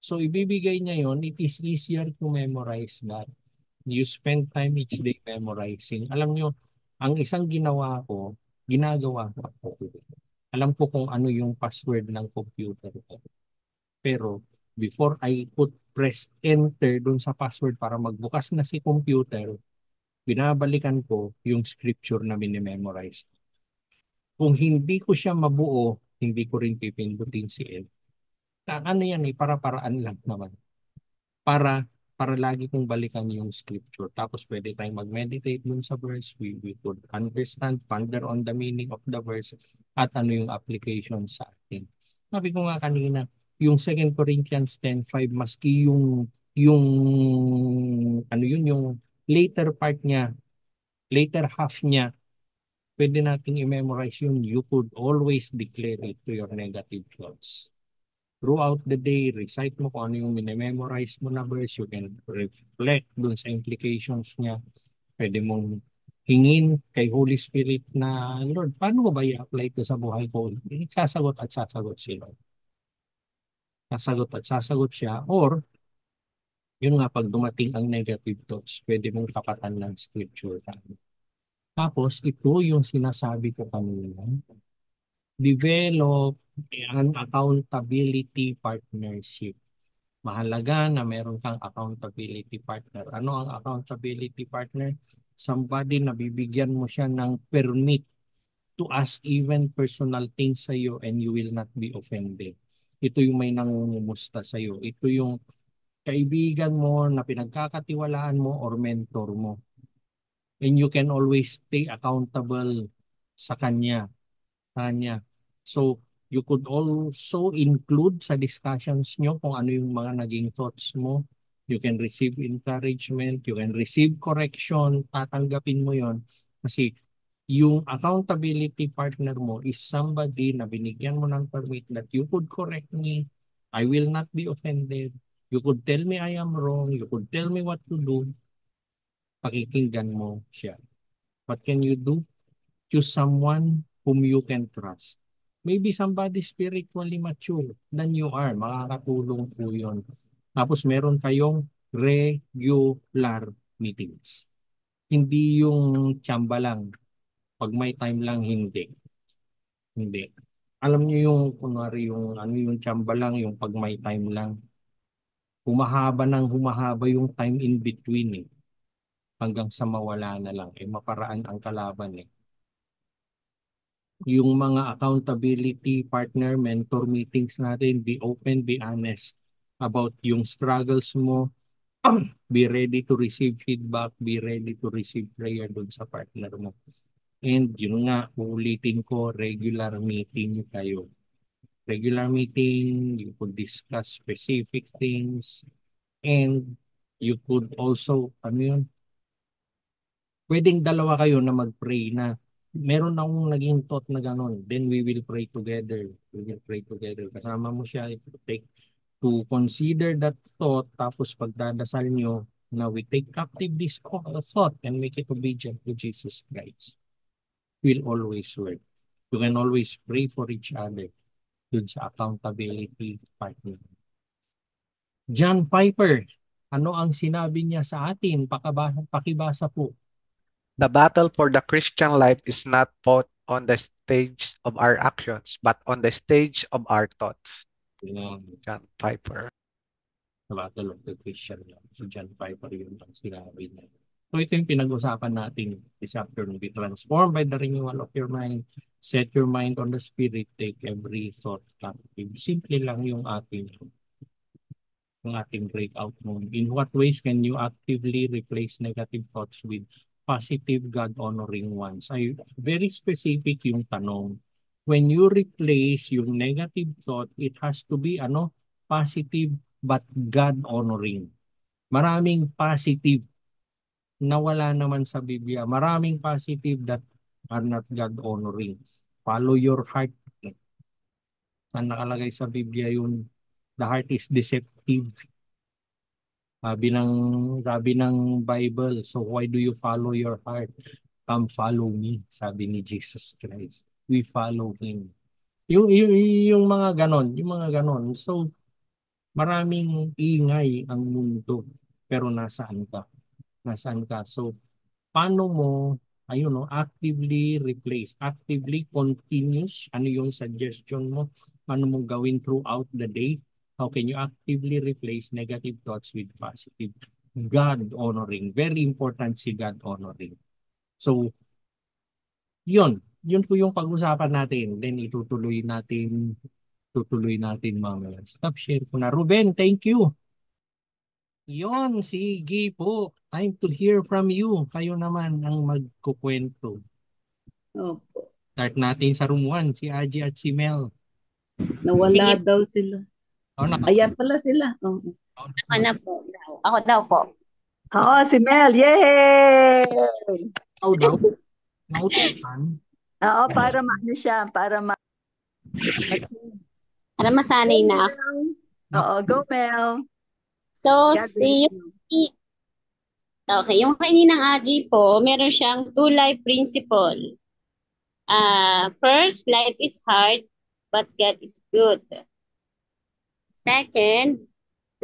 So, ibibigay niya yon, it is easier to memorize that. You spend time each day memorizing. Alam nyo, ang isang ginagawa ko. Alam ko kung ano yung password ng computer ko. Pero before I press enter dun sa password para magbukas na si computer, binabalikan ko yung scripture na minimemorize. Kung hindi ko siya mabuo, hindi ko rin pipindutin si Ed. Ano yan para-paraan lang naman. Para lagi kong balikan yung scripture. Tapos pwede tayong mag-meditate dun sa verse. We could understand, ponder on the meaning of the verse at ano yung application sa atin. Sabi ko nga kanina, yung 2 Corinthians 10:5, maski yung later part niya, later half niya, pwede nating i-memorize yun. You could always declare it to your negative thoughts. Throughout the day, recite mo kung ano yung minememorize mo na verse. You can reflect dun sa implications niya. Pwede mong hingin kay Holy Spirit na, Lord, paano ko ba i-apply ito sa buhay ko? Sasagot at sasagot si Lord. Sasagot at sasagot siya. Or, yun nga, pag dumating ang negative thoughts, pwede mong kapatan ng scripture. Tapos, ito yung sinasabi ko kanina. Develop an accountability partnership. Mahalaga na meron kang accountability partner. Ano ang accountability partner? Somebody na bibigyan mo siya ng permit to ask even personal things sa iyo and you will not be offended. Ito yung may nangungumusta sa iyo. Ito yung kaibigan mo na pinagkakatiwalaan mo or mentor mo. And you can always stay accountable sa kanya. So, you could also include sa discussions nyo kung ano yung mga naging thoughts mo. You can receive encouragement, you can receive correction, tatanggapin mo yon. Kasi yung accountability partner mo is somebody na binigyan mo ng permit that you could correct me, I will not be offended. You could tell me I am wrong, you could tell me what to do. Pakikinggan mo siya. What can you do? Choose someone whom you can trust. Maybe somebody spiritually mature than you are. Makakatulong po yun. Tapos meron kayong regular meetings. Hindi yung tsamba lang. Pag may time lang, hindi. Hindi. Alam niyo yung, kunwari yung tsamba lang, yung pag may time lang. Humahaba yung time in between eh. Hanggang sa mawala na lang. Maparaan ang kalaban eh. Yung mga accountability partner, mentor meetings natin, be open, be honest about yung struggles mo. Be ready to receive feedback, be ready to receive prayer dun sa partner mo. And yun nga, uulitin ko, regular meeting kayo. Regular meeting, you could discuss specific things, and you could also, pwedeng dalawa kayo na mag-pray na meron akong naging thought na gano'n, then we will pray together. We will pray together. Kasama mo siya to consider that thought, tapos pagdadasal nyo na we take captive this thought and make it obedient to Jesus Christ. Will always work. You can always pray for each other dun sa accountability partner. John Piper, ano ang sinabi niya sa atin? Pakibasa po. The battle for the Christian life is not fought on the stage of our actions, but on the stage of our thoughts. Yeah. John Piper. The Battle of the Christian Life. So John Piper yun ang sinabi niya. So ito yung pinag-usapan natin this afternoon. Be transformed by the renewal of your mind. Set your mind on the Spirit. Take every thought captive. Simple lang yung ating breakout mode. In what ways can you actively replace negative thoughts with positive God-honoring ones? Ay, very specific yung tanong. When you replace yung negative thought, it has to be positive but God-honoring. Maraming positive na wala naman sa Biblia. Maraming positive that are not God-honoring. Follow your heart. Saan nakalagay sa Biblia yung the heart is deceptive. Sabi ng Bible, so why do you follow your heart? Come follow me, sabi ni Jesus Christ. We follow Him. Yung mga ganon. So, maraming ingay ang mundo, pero nasaan ka? So, paano mo, actively replace, actively continuous, ano yung suggestion mo, paano mo gawin throughout the day? How can you actively replace negative thoughts with positive? God-honoring. Very important si God-honoring. So, yun po yung pag-usapan natin. Then tutuloy natin mamaya. Stop share ko na. Ruben, thank you. Yon, sige po. Time to hear from you. Kayo naman ang magkukwento. Opo. Start natin sa room 1, si Aji at si Mel. Nawala Sige. daw sila. Naka- Ayan pala sila. Oh. Ako na po. Ako daw po. Oo, si Mel. Yay! daw? Nautukan? Oo, para maano siya, para Para masanay na ako. Oo, go Mel. So, God bless you. Okay, yung kaninang Aji po, meron siyang 2 life principle. First, life is hard, but God is good. Second,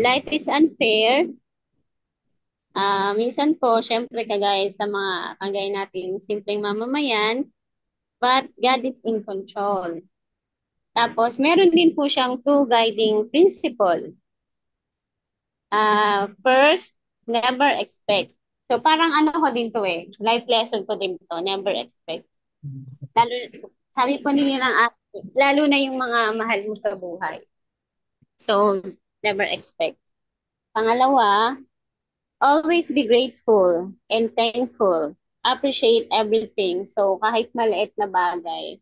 life is unfair. Minsan po, syempre kagaya natin, simpleng mamamayan, but God is in control. Tapos, meron din po siyang 2 guiding principle. First, never expect. So parang ko din to life lesson ko din to, never expect. Lalo, sabi po nila lalo na yung mga mahal mo sa buhay. So, never expect. Pangalawa, always be grateful and thankful. Appreciate everything. So, kahit maliit na bagay,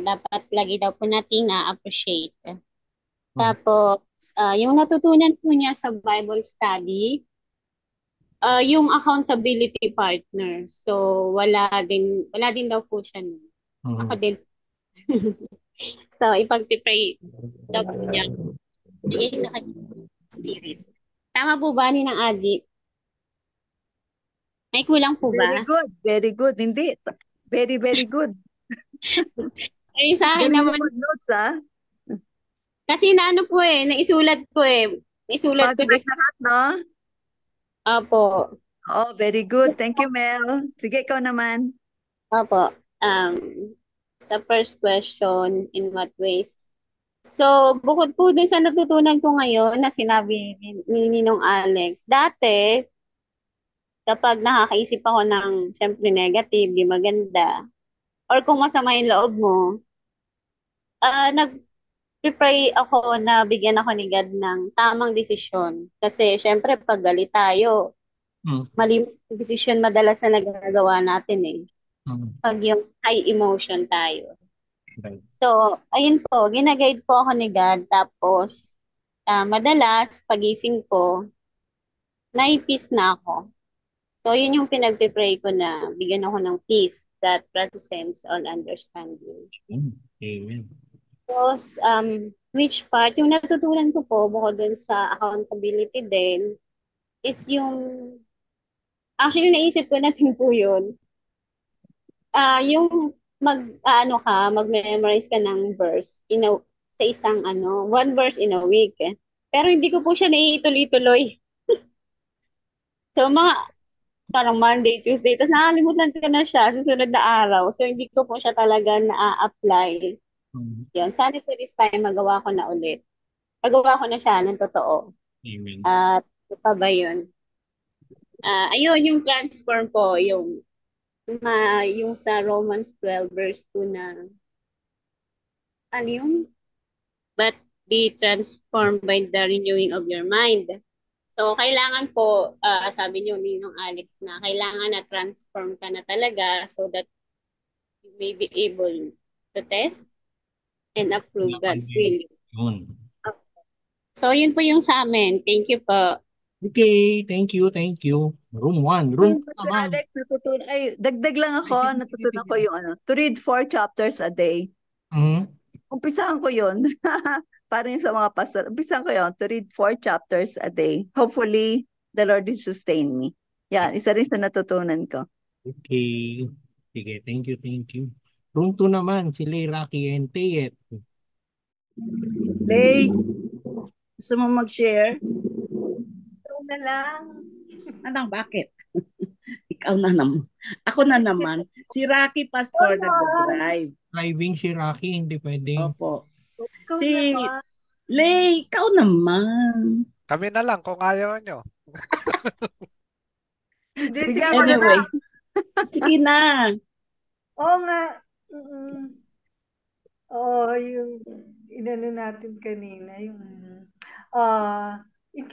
dapat lagi daw po natin na-appreciate. Tapos, yung natutunan po niya sa Bible study, yung accountability partner. So, wala din daw po siya. Ako din. So, ipag-pray daw po niya. Bigay sa kanyang spirit. Tama po ba ni ng Aji? May kulang po ba? Very good, very good. Hindi, very, very good. So, yung sa akin naman, Notes, ha? kasi naisulat ko Naisulat ko this. Lahat, no? Opo. Oh, very good. Thank you, Mel. Sige, ikaw naman. Opo. Sa first question, in what ways? So, bukod po din sa natutunan ko ngayon na sinabi ni Ninong Alex, dati, kapag nakakaisip ako ng, syempre, negative, di maganda, or kung masama yung loob mo, nag-pray ako na bigyan ako ni God ng tamang desisyon. Kasi, syempre, pag galit tayo, mali yung desisyon madalas na nagagawa natin pag yung high emotion tayo. Right. So, ayun po, ginaguide po ako ni God. Tapos, madalas, pagising ko, nai-peace na ako. So, yun yung pinag-pray ko na bigyan ako ng peace that transcends all understanding. Amen. Tapos, which part, yung natutunan ko po, bukod dun sa accountability din, is yung, actually, naisip ko natin po yun, yung mag-memorize ka ng verse sa isang one verse in a week. Pero hindi ko po siya naiituloy-tuloy. So, parang Monday, Tuesday, tapos nakalimutan ko na siya susunod na araw. So, hindi ko po siya talaga na-apply. Yun. Sana po this time magawa ko na ulit. Magawa ko na siya ng totoo. Amen. At ano pa ba yun? Ayun, yung transform po, yung sa Romans 12 verse 2 na, ano yung, but be transformed by the renewing of your mind. So, kailangan po, sabi niyo ni Nung Alex na kailangan na transform ka na talaga so that you may be able to test and approve God's will. Yun. So, yun po yung sa amin. Thank you po. Okay, thank you, thank you. Room 1. Room 2 naman. Alex, dagdag lang ako, Ay, sige, natutunan sige. ko yung to read 4 chapters a day. Mhm. Umpisahan ko yun. Parang yung sa mga pastor. Umpisahan ko yun, to read 4 chapters a day. Hopefully, the Lord will sustain me. Yan, isa rin sa natutunan ko. Okay. Sige, thank you, thank you. Room 2 naman, si Lay, Rocky, and Tayet. Lay, gusto mo mag-share? Ikaw na lang. Anong bakit? Ikaw na naman. Ako na naman. Si Rocky Pastor nag-drive. Driving si Rocky, hindi pwede. Opo. Ikaw Si naman. Lay, ikaw naman. Kami na lang kung ayaw nyo. Hindi, Sige, sige ako na Anyway. Sige na. Oo nga. Oo, yung inano natin kanina, yung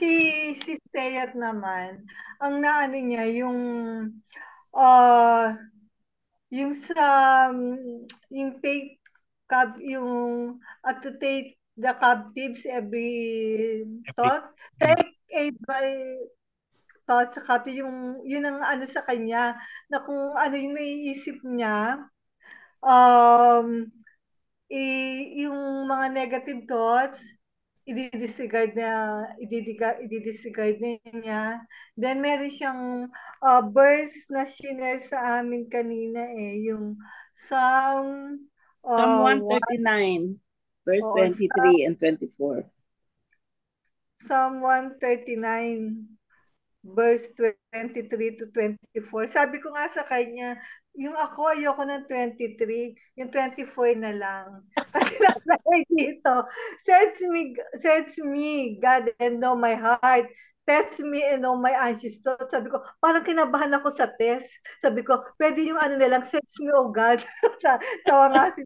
kay si Steyat naman, ang naano niya, ah yung sa, yung take, yung to take the captives every thought, take aid by thought sa captive, yun ang ano sa kanya, na kung ano yung naiisip niya, yung mga negative thoughts, i-disregard niya. Then meron siyang verse na share sa amin kanina yung Psalm Psalm 139, verse 23 and 24. Psalm 139, verse 23 to 24. Sabi ko nga sa kanya, yung ako, ayoko ng 23, yung 24 na lang. Kasi nakalagay dito, search me, God, and know my heart. Test me and know my anxious thoughts. Sabi ko, parang kinabahan ako sa test. Sabi ko, pwede yung ano na lang, search me, oh God. Tawa nga si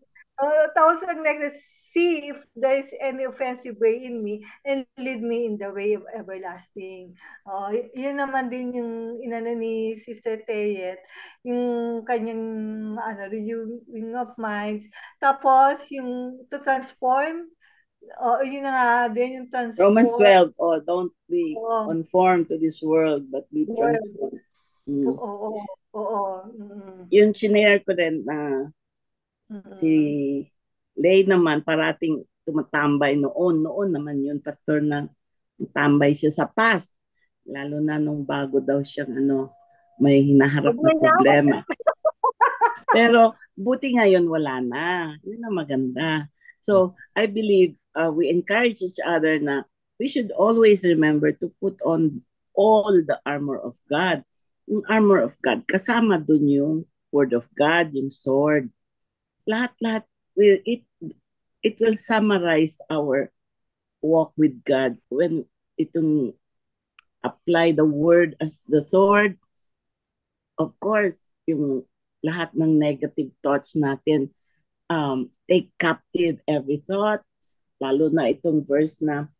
tapos ang next, see if there is any offensive way in me and lead me in the way of everlasting. Yun naman din yung inano ni Sister Teyet, yung kanyang renewing of minds. Tapos yung to transform, yun na nga din yung transform. Romans 12, don't be conformed to this world, but be transformed. Oo. Yun, sinare ko rin na si Lay naman parating tumatambay noon naman yun, pastor, na tambay siya sa past. Lalo na nung bago daw siyang may hinaharap na problema. Pero buti ngayon wala na. Yun ang maganda. So, I believe we encourage each other na we should always remember to put on all the armor of God. Yung armor of God, kasama dun yung word of God, yung sword. Lahat-lahat, it will summarize our walk with God when itong apply the word as the sword. Of course, yung lahat ng negative thoughts natin, take captive every thought, lalo na itong verse na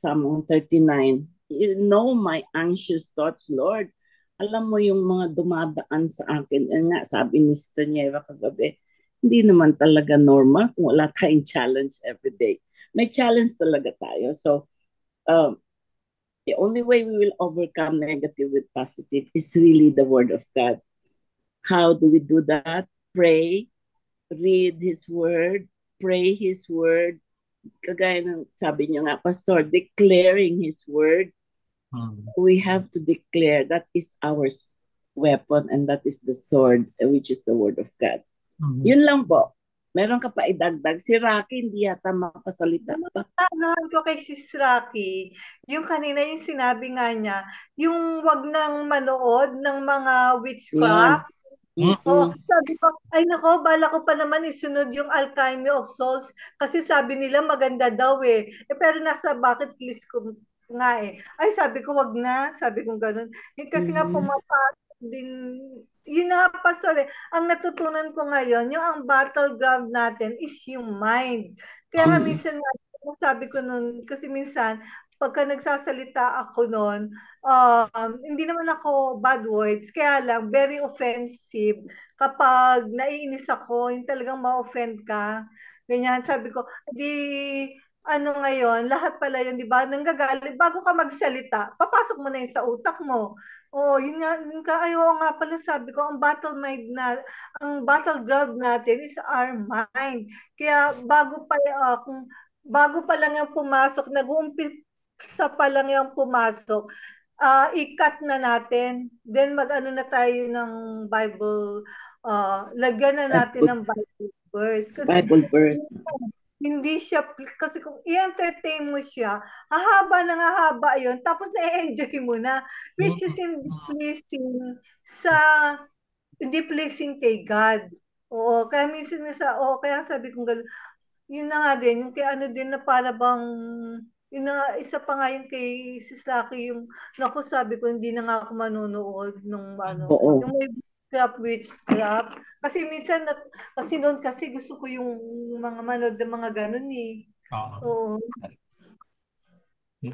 Psalm 39, you know my anxious thoughts, Lord. Alam mo yung mga dumadaan sa akin. Nga, sabi ni Sister Nieva kagabi, hindi naman talaga normal kung wala tayong challenge every day. May challenge talaga tayo. So, the only way we will overcome negative with positive is really the Word of God. How do we do that? Pray, read His Word, pray His Word. Kagaya ng sabi niyo nga, Pastor, declaring His Word. We have to declare that is our weapon and that is the sword, which is the Word of God. Yun lang po. Meron ka pa idagdag. Si Rocky hindi yata makasalita pa. Ano ko kay Sis Rocky, yung kanina yung sinabi nga niya, yung wag nang manood ng mga witchcraft. Sabi ko, ay nako, bala ko pa naman isunod yung Alchemy of Souls kasi sabi nila maganda daw eh. Pero nasa bucket list ko nga eh. Ay, sabi ko, wag na. Sabi ko ganun. Kasi nga pumapasok din. Yun na nga, Pastor eh. Ang natutunan ko ngayon, yung ang battleground natin is yung mind. Kaya nga minsan nga, sabi ko nun, kasi minsan, pagka nagsasalita ako nun, hindi naman ako bad words, kaya lang, very offensive. Kapag naiinis ako, yung talagang ma-offend ka. Ganyan, sabi ko, di ano ngayon, lahat pala yun, di ba? Nanggagaling, bago ka magsalita, papasok mo na yun sa utak mo. Oh, yun nga, ay, oo nga pala, sabi ko, ang battleground natin is our mind. Kaya bago pa lang yung pumasok, nag-uumpisa pa lang yung pumasok, i-cut na natin. Then mag-ano na tayo ng Bible, lagyan na natin ng Bible verse. Kasi Bible verse. hindi siya, kasi kung i-entertain mo siya, hahaba na hahaba yun, tapos na-enjoy mo na, which is sa, hindi pleasing kay God. Oo, kaya minsan kaya sabi kong gano'n, yun na nga din, yung kay ano din na para bang, yun na nga, isa pa nga yung kay Sis Lucky, yung, naku, sabi ko, hindi na nga ako manonood nung Oo. yung may witchcraft. Kasi minsan, kasi noon kasi gusto ko yung mga manood ng mga ganun eh. Oo.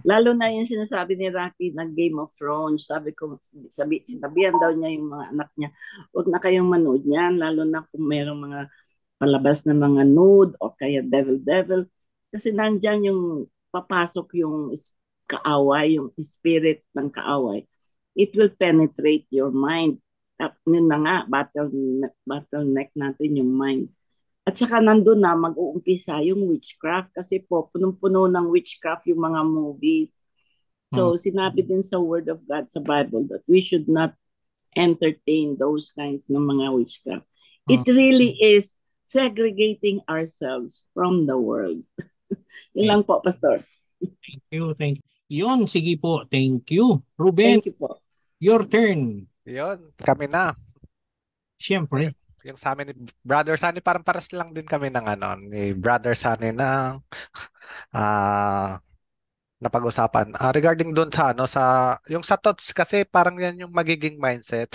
Lalo na yung sinasabi ni Rocky ng Game of Thrones. Sabi ko, sinabihan daw niya yung mga anak niya, huwag na kayong manood niyan, lalo na kung mayroong mga palabas na mga nude o kaya devil. Kasi nandyan yung papasok yung kaaway, yung spirit ng kaaway. It will penetrate your mind. Yun na nga, bottleneck natin yung mind. At saka nandun na mag-uumpisa yung witchcraft kasi po punong-puno ng witchcraft yung mga movies. So sinabi din sa Word of God sa Bible that we should not entertain those kinds ng mga witchcraft. It really is segregating ourselves from the world. Yun lang po, Pastor. Thank you. Yun, sige po. Thank you. Ruben, Thank you po. your turn. Yun, kami na. Siyempre. Yung sa amin ni Brother Sunny, parang paras lang din kami ng ni Brother Sunny ng napag-usapan. Regarding doon yung sa thoughts kasi parang yan yung magiging mindset.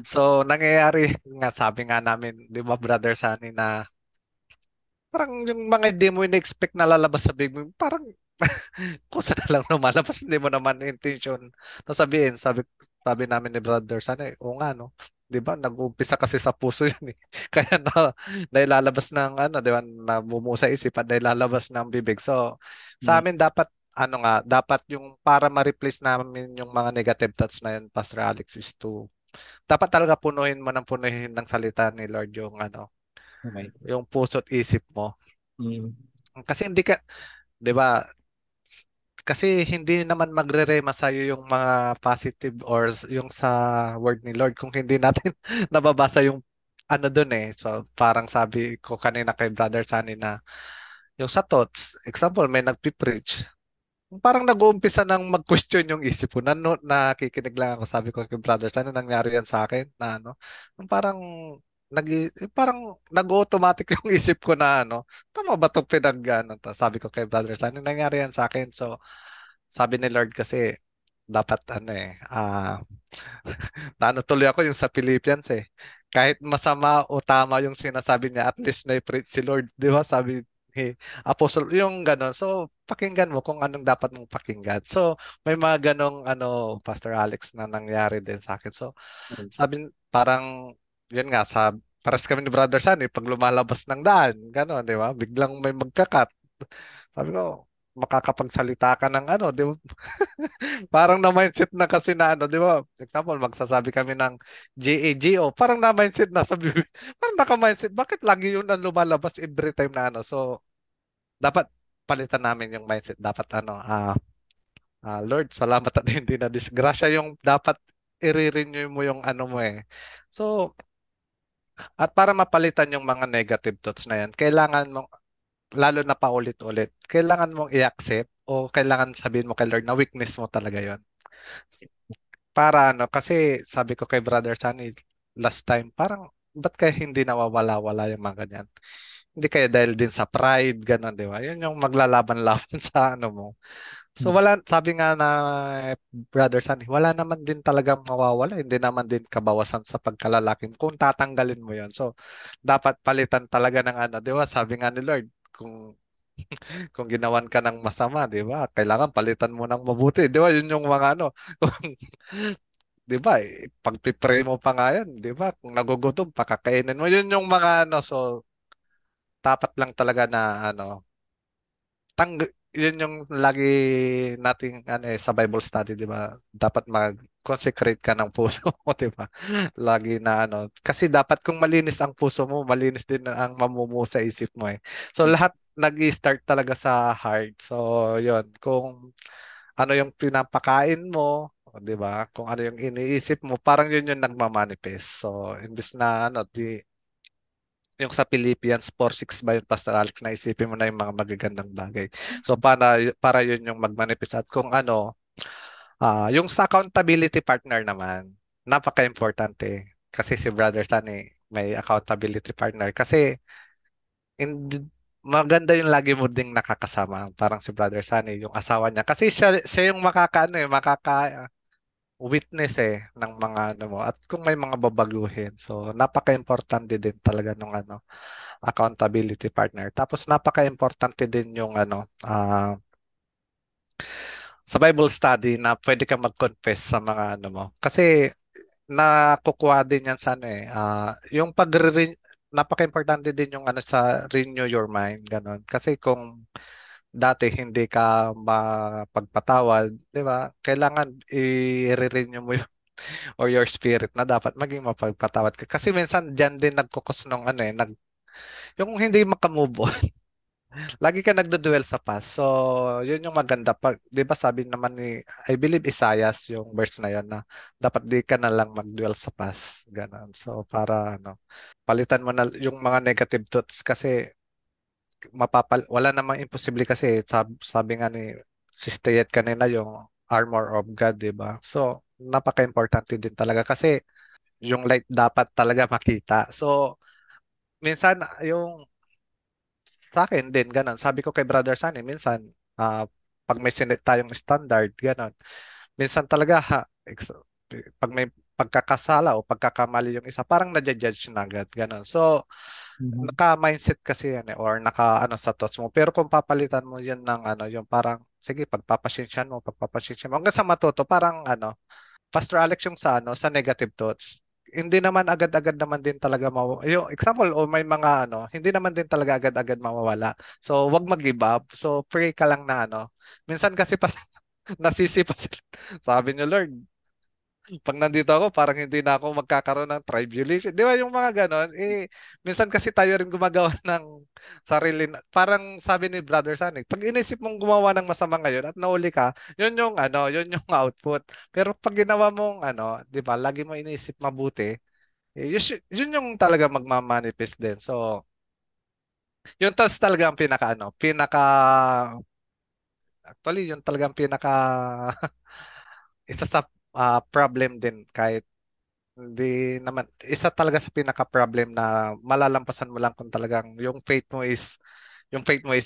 So, nangyayari nga, sabi nga namin, di ba Brother Sunny, na parang yung mga hindi mo in-expect na lalabas sa big mo, parang kusa na lang lumalabas, hindi mo naman intention na sabihin. Sabi namin ni Brother Sunny, oo nga, no? Di ba? Nag-uumpisa kasi sa puso yun eh. Kaya nailalabas ng di ba, namumusa isip at nailalabas ng bibig. So, sa amin dapat, dapat yung para ma-replace namin yung mga negative thoughts na yun, Pastor Alex, is dapat talaga punuhin mo ng punuhin ng salita ni Lord yung Okay. yung puso at isip mo. Kasi hindi ka, 'di ba? Kasi hindi naman magre-rema sa iyo yung mga positive or yung sa word ni Lord kung hindi natin nababasa yung doon eh. So parang sabi ko kanina kay Brother Sunny na yung sa thoughts, example, may nagpi-preach. Parang nag-uumpisa ng mag-question yung isip ko. Nakikinig lang ako, sabi ko kay Brother Sunny, nangyari yan sa akin na parang parang nag-automatic yung isip ko na tama ba itong pinag-ano to? Sabi ko kay Brother Sunny, nangyari yan sa akin. So, sabi ni Lord kasi, dapat tuloy ako yung sa Philippians eh. Kahit masama o tama yung sinasabi niya, at least na-preach si Lord. Di ba? Sabi ni Apostle, yung gano'n. So, pakinggan mo kung anong dapat mong pakinggan. So, may mga ganong, Pastor Alex, na nangyari din sa akin. So, sabi, parang, yun nga, paras kami ni Brother Sunny, pag lumalabas ng daan, gano'n, di ba? Biglang may magkakat. Sabi ko, makakapagsalita ka ng di ba? Parang na-mindset na kasi na di ba? Example, magsasabi kami ng GAGO, parang na-mindset na sa bibig. Parang naka-mindset, bakit lagi yun ang lumalabas every time na So, dapat palitan namin yung mindset. Dapat Lord, salamat at hindi na disgrasya yung dapat i-renew mo yung mo eh. So, at para mapalitan yung mga negative thoughts na yan, kailangan mo lalo na paulit-ulit, kailangan mong i-accept o kailangan sabihin mo kay Lord na weakness mo talaga yon. Para kasi sabi ko kay Brother Sunny last time, parang ba't kaya hindi nawawala-wala yung mga ganyan? Hindi kaya dahil din sa pride, gano'n, di ba? Yun yung maglalaban-laban sa mo. So wala, sabi nga na Brother Sunny, wala naman din talagang mawawala, hindi naman din kabawasan sa pagkalalaki mo kung tatanggalin mo 'yon. So dapat palitan talaga ng ano, 'di ba? Sabi nga ni Lord, kung ginawan ka ng masama, 'di ba? Kailangan palitan mo ng mabuti, 'di ba? 'Yun yung mga ano, kung 'di ba? Pagpipray mo pa nga 'yan, 'di ba? Kung nagugutom, pakakainin mo. 'Yun yung mga ano, so dapat lang talaga na ano, yun yung lagi nating ano sa Bible study, 'di ba? Dapat mag-consecrate ka ng puso mo, 'di ba? Lagi na ano, kasi dapat kung malinis ang puso mo, malinis din ang mamumuo sa isip mo eh. So lahat nag-i-start talaga sa heart. So, yun, kung ano yung pinapakain mo, 'di ba? Kung ano yung iniisip mo, parang yun yung nagmamanifest. So, imbes na ano, yung sa Philippians 4:6 ba yun, Pastor Alex, na isipin mo na yung mga magagandang bagay. So para yun yung magmanifest. At kung ano, yung sa accountability partner naman, napaka-importante. Kasi si Brother Sunny may accountability partner. Kasi maganda yung lagi mo ding nakakasama. Parang si Brother Sunny, yung asawa niya. Kasi siya yung witness ng mga ano mo. At kung may mga babaguhin. So napaka-importante din talaga nung ano, accountability partner. Tapos napaka-importante din yung ano, sa Bible study na pwede kang mag-confess sa mga ano mo. Kasi nakukuha din yan sa ano yung napaka-importante din yung ano sa renew your mind, ganun. Kasi kung dati hindi ka mapagpatawad, 'di ba? Kailangan i-renew mo yung or your spirit na dapat maging mapagpatawad ka. Kasi minsan diyan din nagkukos ng ano yung hindi makamove on. Lagi ka nagdo-dwell sa past. So, yun yung maganda. 'Di ba sabi naman ni, I believe Isaiah yung verse na yun na dapat di ka na lang mag-dwell sa past. Ganon. So, para ano, palitan mo na yung mga negative thoughts kasi wala namang imposible kasi sabi nga ni Sister Yet kanina yung armor of God, 'di ba? So, napaka-importante din talaga kasi yung light dapat talaga makita. So, minsan yung sa akin din, ganun. Sabi ko kay Brother Sunny, minsan, ah, pag may sinet tayong standard, ganun. Minsan talaga, pag may pagkakasala o pagkakamali yung isa, parang nadja-judge na agad, ganun. So, naka-mindset kasi yan or naka-ano sa thoughts mo. Pero kung papalitan mo yan ng ano, yung parang, sige, pagpapasensyan mo, hanggang sa matuto, parang ano, Pastor Alex yung sa ano, sa negative thoughts. Hindi naman agad-agad naman din talaga yung example o may mga ano, hindi naman din talaga agad-agad mawawala. So, wag mag-give up. So, pray ka lang na ano. Minsan kasi nasisi pa sila. Sabi niyo, Lord, pag nandito ako, parang hindi na ako magkakaroon ng tribulation. Di ba yung mga ganon? Minsan kasi tayo rin gumagawa ng sarili. Parang sabi ni Brother Sanik, pag inisip mong gumawa ng masama ngayon at nauli ka, yun yung ano, yun yung output. Pero pag ginawa mong ano, di ba, lagi mo inisip mabuti, yun yung talaga magmamanifest din. So, yun talaga ang actually, yun talagang isa sa problem din kahit hindi naman, isa talaga sa pinaka-problem na malalampasan mo lang kung talagang yung faith mo is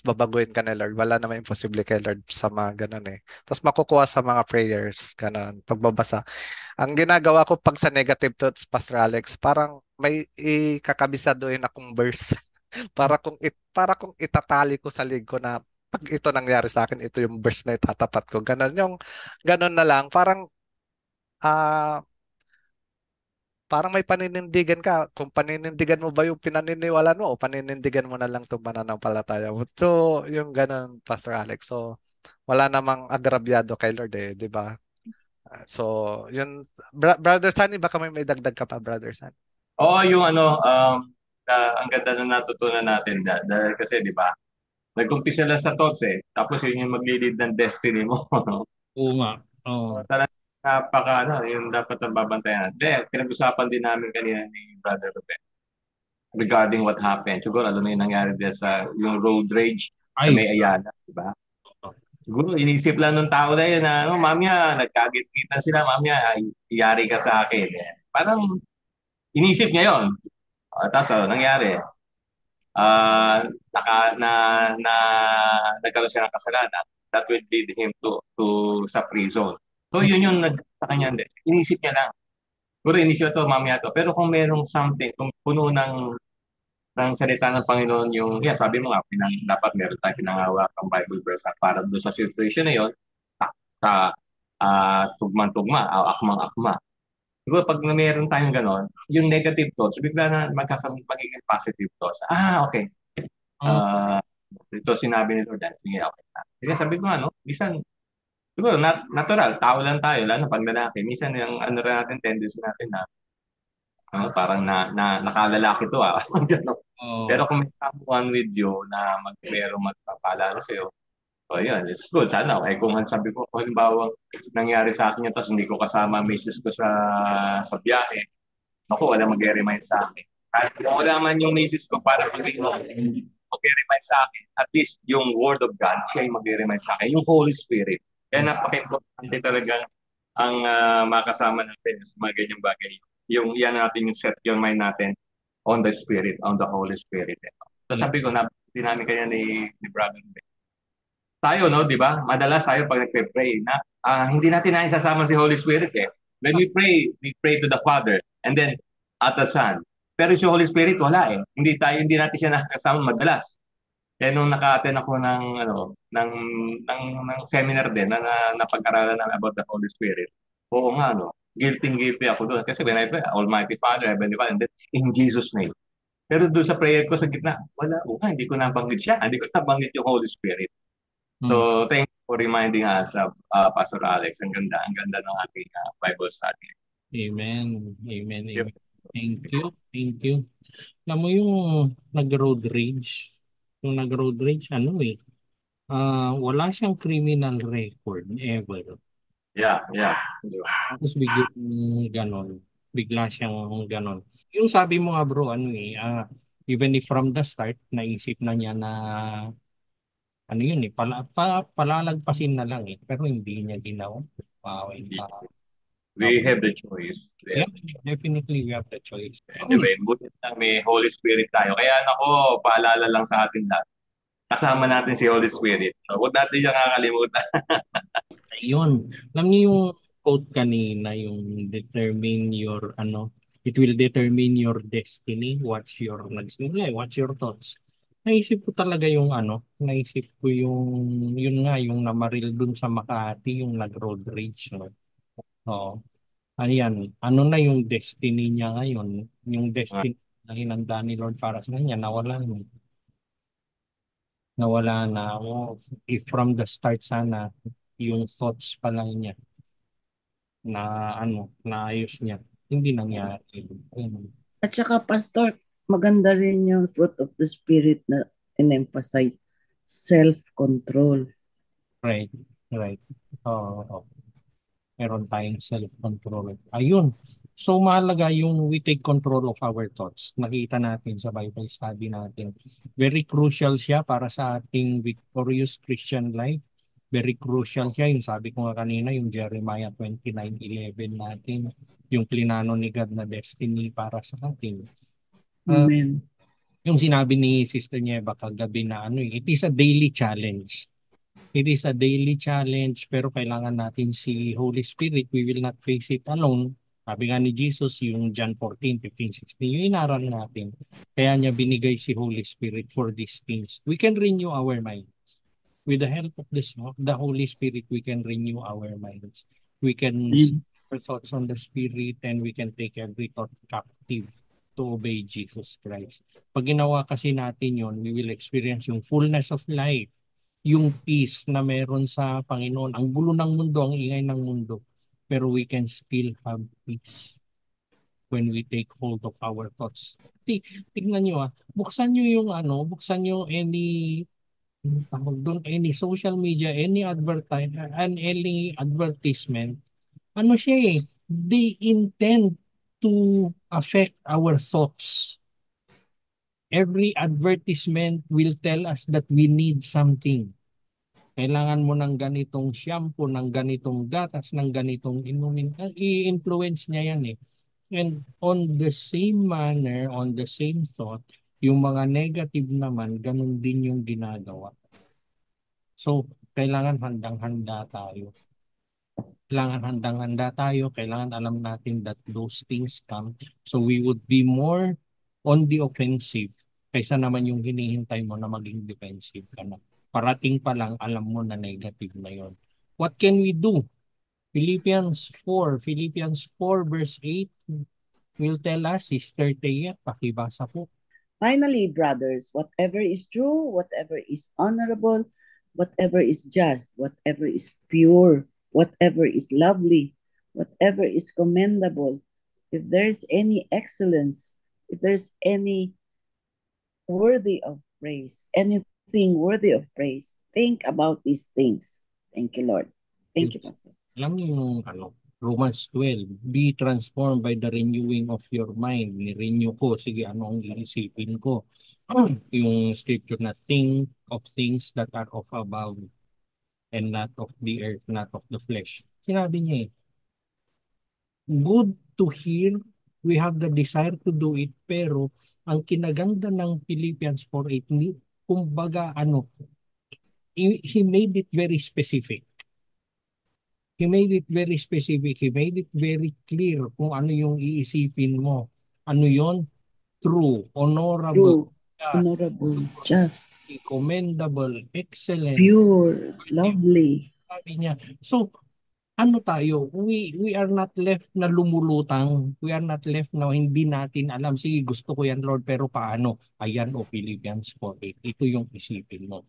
babaguhin ka ni Lord. Wala naman imposible kay Lord sa mga ganun eh. Tapos makukuha sa mga prayers, ganun, pagbabasa. Ang ginagawa ko pag sa negative thoughts, Pastor Alex, parang may ikakabisaduhin akong verse para kung itatali ko sa lig ko na pag ito nangyari sa akin, ito yung verse na itatapat ko. Ganun na lang. Ah parang may paninindigan ka. Kung paninindigan mo ba yung pinaniniwalaan mo o paninindigan mo na lang itong pananampalataya mo. So, yung ganun, Pastor Alex. So, wala namang agrabyado kay Lord eh, di ba? So, yun. Brother Sunny, baka may dagdag ka pa, Brother Sunny. Oo, yung ano, ang ganda na natutunan natin dahil kasi, di ba, nag-umpisa lang sa thoughts eh. Tapos yun yung magli-lead ng destiny mo. Oo nga. Oo. Talagang yung dapat ang babantayan. Then, pinag-usapan din namin kanina ni Brother Ruben regarding what happened. Siguro, alam mo yung nangyari din sa yung road rage sa Ay, may Ayala, di ba? Siguro, inisip lang ng tao na yun na, mamaya, nagkagit-gitan sila, mamaya, iyari ka sa akin. Parang, inisip niya yun. Tapos, nangyari? Naka, na, na, nagkaroon siya ng kasalanan. that will lead him to sa prison. So yun yung sa kanya, inisip niya lang. Siguro inisip to, mamaya to. Pero kung merong something, kung puno ng salita ng Panginoon yung, sabi mo nga, dapat meron tayong pinangawak ang Bible verse para doon sa situation na yun, sa tugma-tugma, akmang-akma. Siguro pag meron tayong ganon, yung negative thoughts, bigla na magiging positive thoughts. Okay. Ito sinabi ni Lord, sige, okay. Sige, sabi ko minsan, siguro natural, tao lang tayo, lalo pag lalaki. Minsan yung natin, tendency natin na parang nakalalaki to Pero kung may someone with you na merong magpapaalala sa'yo, yun, it's good. Sana, kung sabi ko, halimbawa, nangyari sa akin yun, tapos hindi ko kasama misis ko sa biyahe, ako, wala mag-remind sa akin. At kung wala man yung misis ko para mag-remind sa akin, at least yung Word of God, siya yung mag-remind sa akin, yung Holy Spirit. Kaya napaka-importante talaga ang makasama natin sa mga ganyang bagay. Yung natin, yung set your mind natin on the Spirit, on the Holy Spirit. So sabi ko, namin kaya ni Brother Ben. Tayo, di ba? Madalas tayo pag nagpe-pray na hindi natin na isasama si Holy Spirit When we pray to the Father and then at the Son. Pero si Holy Spirit wala Hindi natin siya nakakasama madalas. Kaya nung naka-attend ako ng seminar din na napag-aralan about the Holy Spirit. Oo nga guilty ako doon kasi when I pray, Almighty Father, Heavenly Father, and then in Jesus name. Pero doon sa prayer ko sa gitna, wala. Hindi ko nabanggit siya. Hindi ko nabanggit yung Holy Spirit. So, thank you for reminding us of Pastor Alex. Ang ganda ng ating Bible study. Amen. Thank you. Alam mo yung nag-road rage, wala siyang criminal record ever. Yeah. Tapos bigla siyang ganon. Yung sabi mo nga bro, even if from the start, naisip na niya na palalagpasin na lang pero hindi niya ginawa. We have the choice. Definitely we have the choice. Anyway, buti na may Holy Spirit tayo. Kaya paalala lang sa atin lahat. Kasama natin si Holy Spirit. Huwag natin siyang kakalimutan. Ayun. Alam niyo yung quote kanina, yung it will determine your destiny. What's your thoughts? Naisip ko talaga yung yun nga, yung namaril dun sa Makati, yung nag-road rage. Oo. Ayan, na yung destiny niya ngayon? Yung destiny na hinanda ni Lord para sa kanya, nawala na. If from the start sana, yung thoughts pa lang niya na naayos niya, hindi nangyari. At saka, Pastor, maganda rin yung fruit of the Spirit na in-emphasize self-control. Right. Oo. Meron tayong self-control. Ayun. So mahalaga yung we take control of our thoughts. Nakita natin sa Bible study natin. Very crucial siya para sa ating victorious Christian life. Very crucial siya. Yung sabi ko nga kanina, yung Jeremiah 29:11 natin. Yung plinano ni God na destiny para sa atin. Amen. Yung sinabi ni Sister Nieva kagabi na it is a daily challenge. It is a daily challenge pero kailangan natin si Holy Spirit. We will not face it alone. Sabi nga ni Jesus, yung John 14:15-16, yung inaral natin. Kaya niya binigay si Holy Spirit for these things. We can renew our minds. With the help of the Holy Spirit, we can renew our minds. We can set our thoughts on the Spirit and we can take every thought captive to obey Jesus Christ. Pag ginawa kasi natin yon, we will experience yung fullness of life. Yung peace na meron sa Panginoon. Ang gulo ng mundo, ang ingay ng mundo. Pero we can still have peace when we take hold of our thoughts. Tignan nyo buksan nyo yung any social media, any advertisement. They intend to affect our thoughts. Every advertisement will tell us that we need something. Kailangan mo ng ganitong shampoo, ng ganitong gatas, ng ganitong inumin. I-influence niya yan And on the same manner, on the same thought, yung mga negative naman, ganun din yung ginagawa. So, kailangan handang-handa tayo. Kailangan handang-handa tayo. Kailangan alam natin that those things come. So we would be more on the offensive kaysa naman yung hinihintay mo na maging defensive ka na. Parating pa lang, alam mo na negative na yon. What can we do? Philippians 4 verse 8 will tell us, Sister Thea, pakibasa po. Finally, brothers, whatever is true, whatever is honorable, whatever is just, whatever is pure, whatever is lovely, whatever is commendable, if there's any excellence, if there's any worthy of praise, anything worthy of praise, think about these things. Thank you, Lord. Thank you, Pastor. Alam niyo yung Romans 12, be transformed by the renewing of your mind. Ni-renew ko, sige, ano ang iisipin ko? Yung scripture na think of things that are of above and not of the earth, not of the flesh. Sinabi niya good to hear, we have the desire to do it, pero ang kinaganda ng Philippians 4:8, kumbaga he made it very specific. He made it very specific. He made it very clear kung ano yung iisipin mo. Ano yon? True, honorable, just, commendable, excellent, pure, lovely. Sabi niya. So, ano tayo? We are not left na lumulutang. We are not left na hindi natin alam. Sige, gusto ko yan, Lord, pero paano? Ayan Philippians 4:8. Ito yung isipin mo.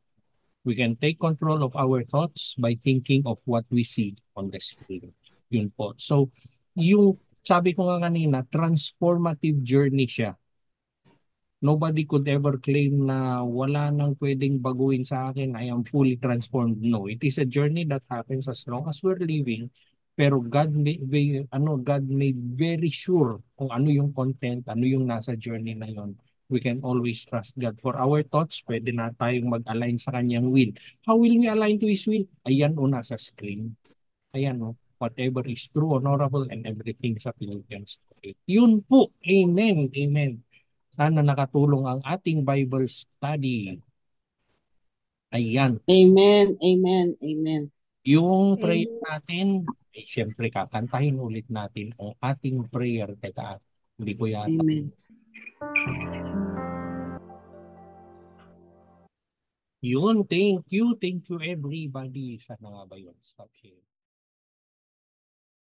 We can take control of our thoughts by thinking of what we see on the screen. Yun po. So, yung sabi ko nga kanina, transformative journey siya. Nobody could ever claim na wala nang pwedeng baguhin sa akin. I am fully transformed. No, it is a journey that happens as long as we're living. Pero God made very sure kung ano yung content, ano yung nasa journey na yon. We can always trust God. For our thoughts, pwede na tayong mag-align sa kanyang will. How will we align to His will? Ayan nasa screen. Ayan whatever is true, honorable, and everything sa Philippians. Okay. Yun po. Amen. Amen. Sana nakatulong ang ating Bible study. Ayan. Amen. Amen. Amen. Yung prayer natin, siyempre kakantahin ulit natin ang ating prayer. Teka, hindi ko yata. Amen. Yun, thank you everybody. Sana nga ba yun? Stop sharing.